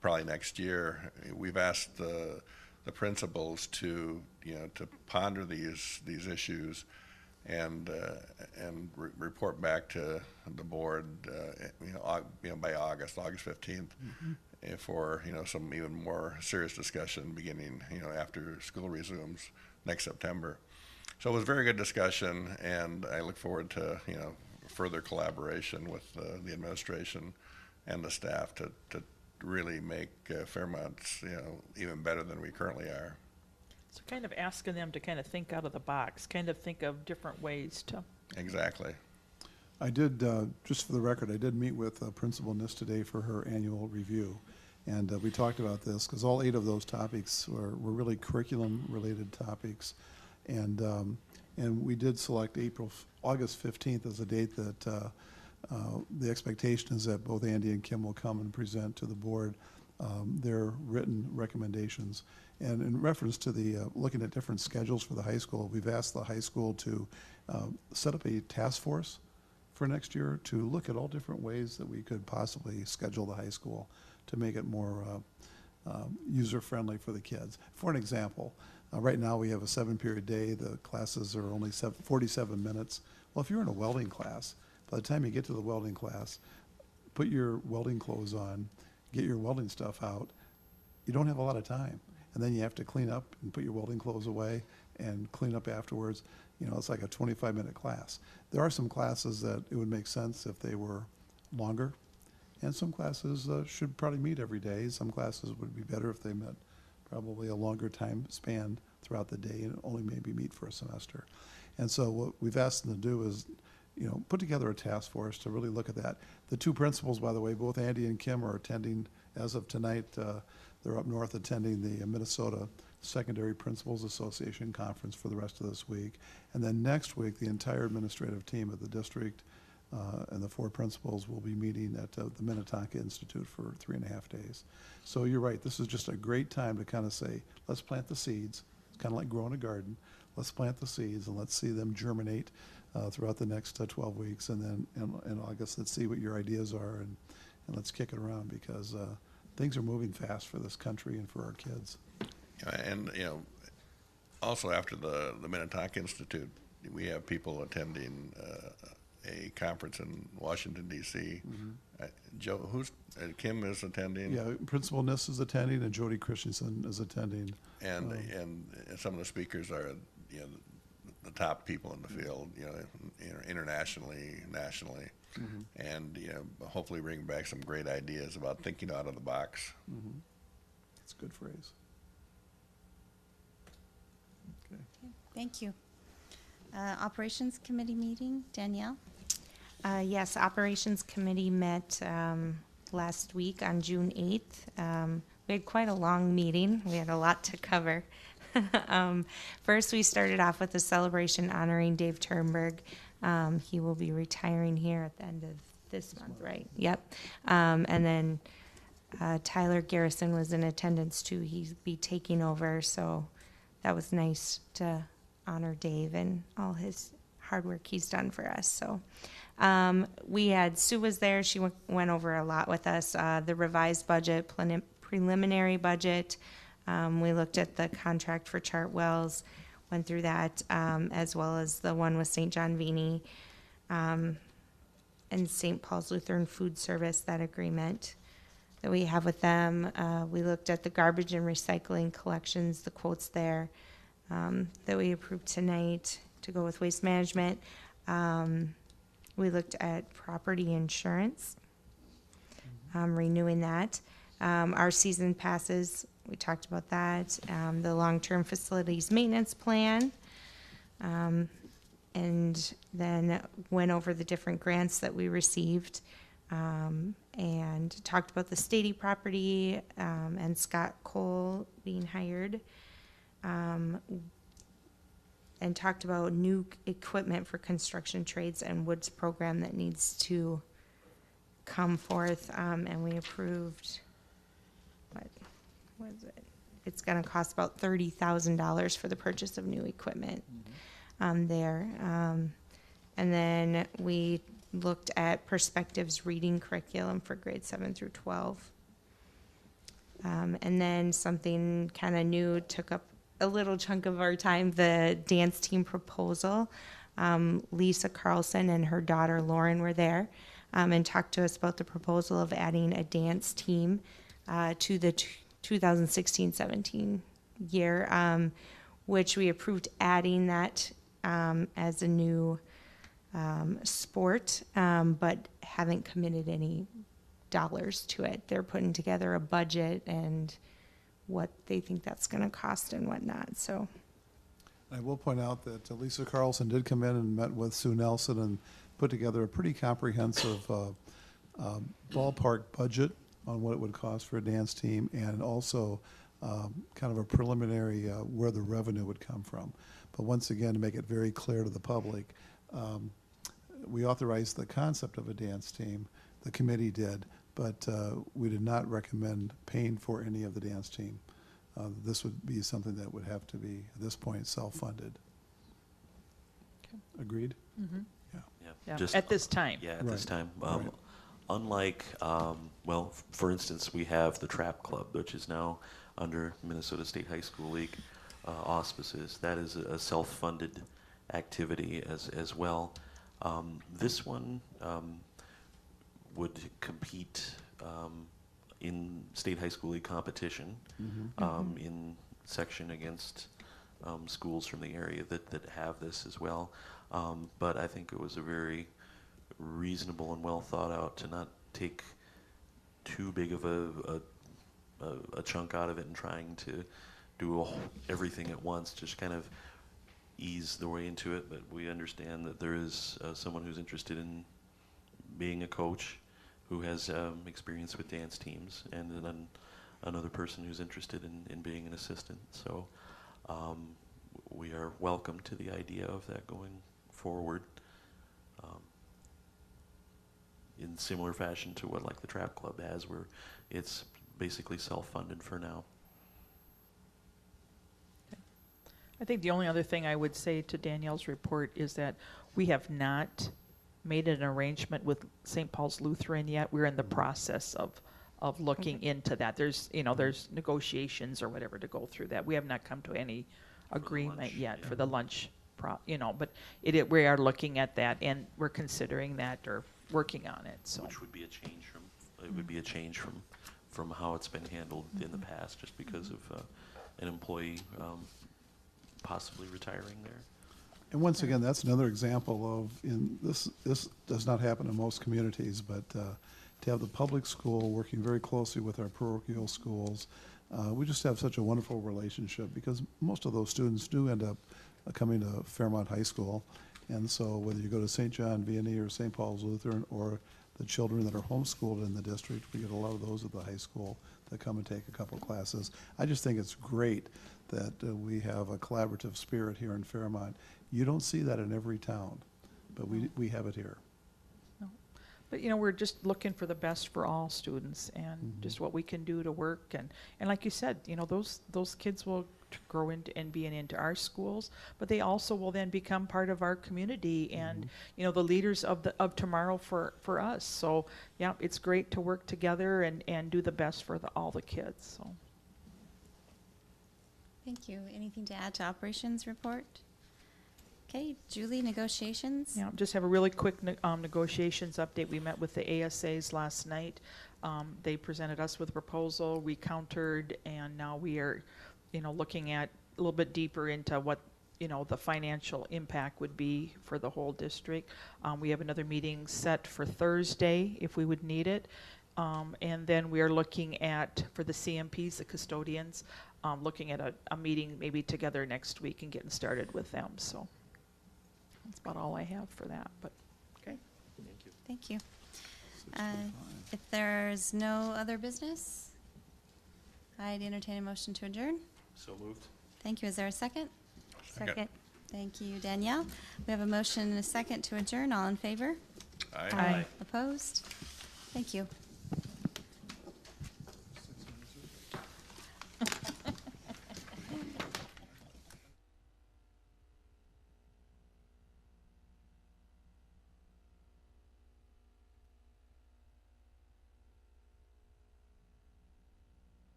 probably next year. We've asked the principals to ponder these issues and report back to the board by August 15th. Mm-hmm. For some even more serious discussion beginning after school resumes next September. So it was a very good discussion, and I look forward to further collaboration with the administration and the staff to really make Fairmont even better than we currently are. So kind of asking them to kind of think out of the box, kind of think of different ways to. Exactly. I did, just for the record, I did meet with Principal Niss today for her annual review. And we talked about this because all 8 of those topics were really curriculum-related topics. And we did select August 15th as a date that the expectation is that both Andy and Kim will come and present to the board their written recommendations. And in reference to the looking at different schedules for the high school, we've asked the high school to set up a task force for next year to look at all different ways that we could possibly schedule the high school to make it more user-friendly for the kids. For an example, right now we have a 7-period day. The classes are only 47 minutes. Well, if you're in a welding class, by the time you get to the welding class, put your welding clothes on, get your welding stuff out, you don't have a lot of time. And then you have to clean up and put your welding clothes away and clean up afterwards. You know, it's like a 25-minute class. There are some classes that it would make sense if they were longer, and some classes should probably meet every day. Some classes would be better if they met probably a longer time span throughout the day and only maybe meet for a semester. And so what we've asked them to do is, you know, put together a task force to really look at that. The two principals, by the way, both Andy and Kim are attending as of tonight. They're up north attending the Minnesota Secondary Principals Association Conference for the rest of this week. And then next week, the entire administrative team at the district and the 4 principals will be meeting at the Minnetonka Institute for 3.5 days. So you're right, this is just a great time to kind of say, let's plant the seeds. It's kind of like growing a garden. Let's plant the seeds and let's see them germinate throughout the next 12 weeks. And then in August, let's see what your ideas are and let's kick it around because things are moving fast for this country and for our kids. And, you know, also after the Minnetonka Institute, we have people attending a conference in Washington, D.C. Joe, Kim is attending? Yeah, Principal Niss is attending and Jody Christensen is attending. And some of the speakers are, you know, the top people in the field, you know, internationally, nationally. And, you know, hopefully bring back some great ideas about thinking out of the box. That's a good phrase. Okay. Thank you. Operations Committee meeting, Danielle? Yes, Operations Committee met last week on June 8th. We had quite a long meeting. We had a lot to cover. First, we started off with a celebration honoring Dave Turnberg. He will be retiring here at the end of this month, right? Yep. And then Tyler Garrison was in attendance too. He'd be taking over, so that was nice to honor Dave and all his hard work he's done for us. So we had Sue was there. She went over a lot with us. The revised budget, preliminary budget. We looked at the contract for Chartwells, went through that, as well as the one with St. John Vini and St. Paul's Lutheran Food Service, that agreement that we have with them. We looked at the garbage and recycling collections, the quotes there that we approved tonight to go with waste management. We looked at property insurance, renewing that. Our season passes, we talked about that. The long-term facilities maintenance plan. And then went over the different grants that we received and talked about the Stady property and Scott Cole being hired. And talked about new equipment for construction trades and woods program that needs to come forth. And we approved, what was it? It's going to cost about $30,000 for the purchase of new equipment there. And then we looked at Perspectives reading curriculum for grades 7 through 12. And then something kind of new took up a little chunk of our time, the dance team proposal. Lisa Carlson and her daughter Lauren were there and talked to us about the proposal of adding a dance team to the 2016-17 year, which we approved adding that as a new sport, but haven't committed any dollars to it. They're putting together a budget and what they think that's going to cost and whatnot. So I will point out that Lisa Carlson did come in and met with Sue Nelson and put together a pretty comprehensive ballpark budget on what it would cost for a dance team and also kind of a preliminary where the revenue would come from. But once again, to make it very clear to the public, we authorized the concept of a dance team, the committee did, but we did not recommend paying for any of the dance team. This would be something that would have to be, at this point, self-funded. Okay. Agreed? Yeah. Yeah, Just- at this time. Yeah, at this Right. time. Right. Unlike, well, for instance, we have the Trap Club, which is now under Minnesota State High School League auspices. That is a self-funded activity as well. This one would compete in State High School League competition in section against schools from the area that have this as well. But I think it was a very reasonable and well thought out to not take too big of a chunk out of it and trying to do everything at once, just kind of ease the way into it. But we understand that there is someone who's interested in being a coach who has experience with dance teams, and then another person who's interested in being an assistant. So we are welcome to the idea of that going forward in similar fashion to what like the Trap Club has, where it's basically self-funded for now. I think the only other thing I would say to Danielle's report is that we have not made an arrangement with St. Paul's Lutheran yet. We're in the process of looking into that. There's, there's negotiations or whatever to go through that. We have not come to any agreement lunch, yet yeah. for the lunch, but we are looking at that, and we're considering that or working on it, so. Which would be a change from how it's been handled in the past, just because of an employee possibly retiring there. And once again, that's another example of, this does not happen in most communities, but to have the public school working very closely with our parochial schools, we just have such a wonderful relationship, because most of those students do end up coming to Fairmont High School. And so whether you go to St. John Vianney or St. Paul's Lutheran, or the children that are homeschooled in the district, we get a lot of those at the high school that come and take a couple classes. I just think it's great that we have a collaborative spirit here in Fairmont. You don't see that in every town, but we have it here. No. But, we're just looking for the best for all students, and just what we can do to work. And like you said, those kids will grow into and be into our schools, but they also will then become part of our community and, the leaders of tomorrow for us. So, yeah, it's great to work together and do the best for all the kids, so. Thank you. Anything to add to operations report? Okay, Julie, negotiations? Yeah, just have a really quick negotiations update. We met with the ASAs last night. They presented us with a proposal, we countered, and now we are, looking at a little bit deeper into what, the financial impact would be for the whole district. We have another meeting set for Thursday if we would need it. And then we are looking at, for the CMPs, the custodians, looking at a meeting maybe together next week and getting started with them. So that's about all I have for that, but okay. Thank you. Thank you. If there's no other business, I'd entertain a motion to adjourn. So moved. Thank you. Is there a second? Second. Thank you, Danielle. We have a motion and a second to adjourn. All in favor? Aye. Opposed? Thank you.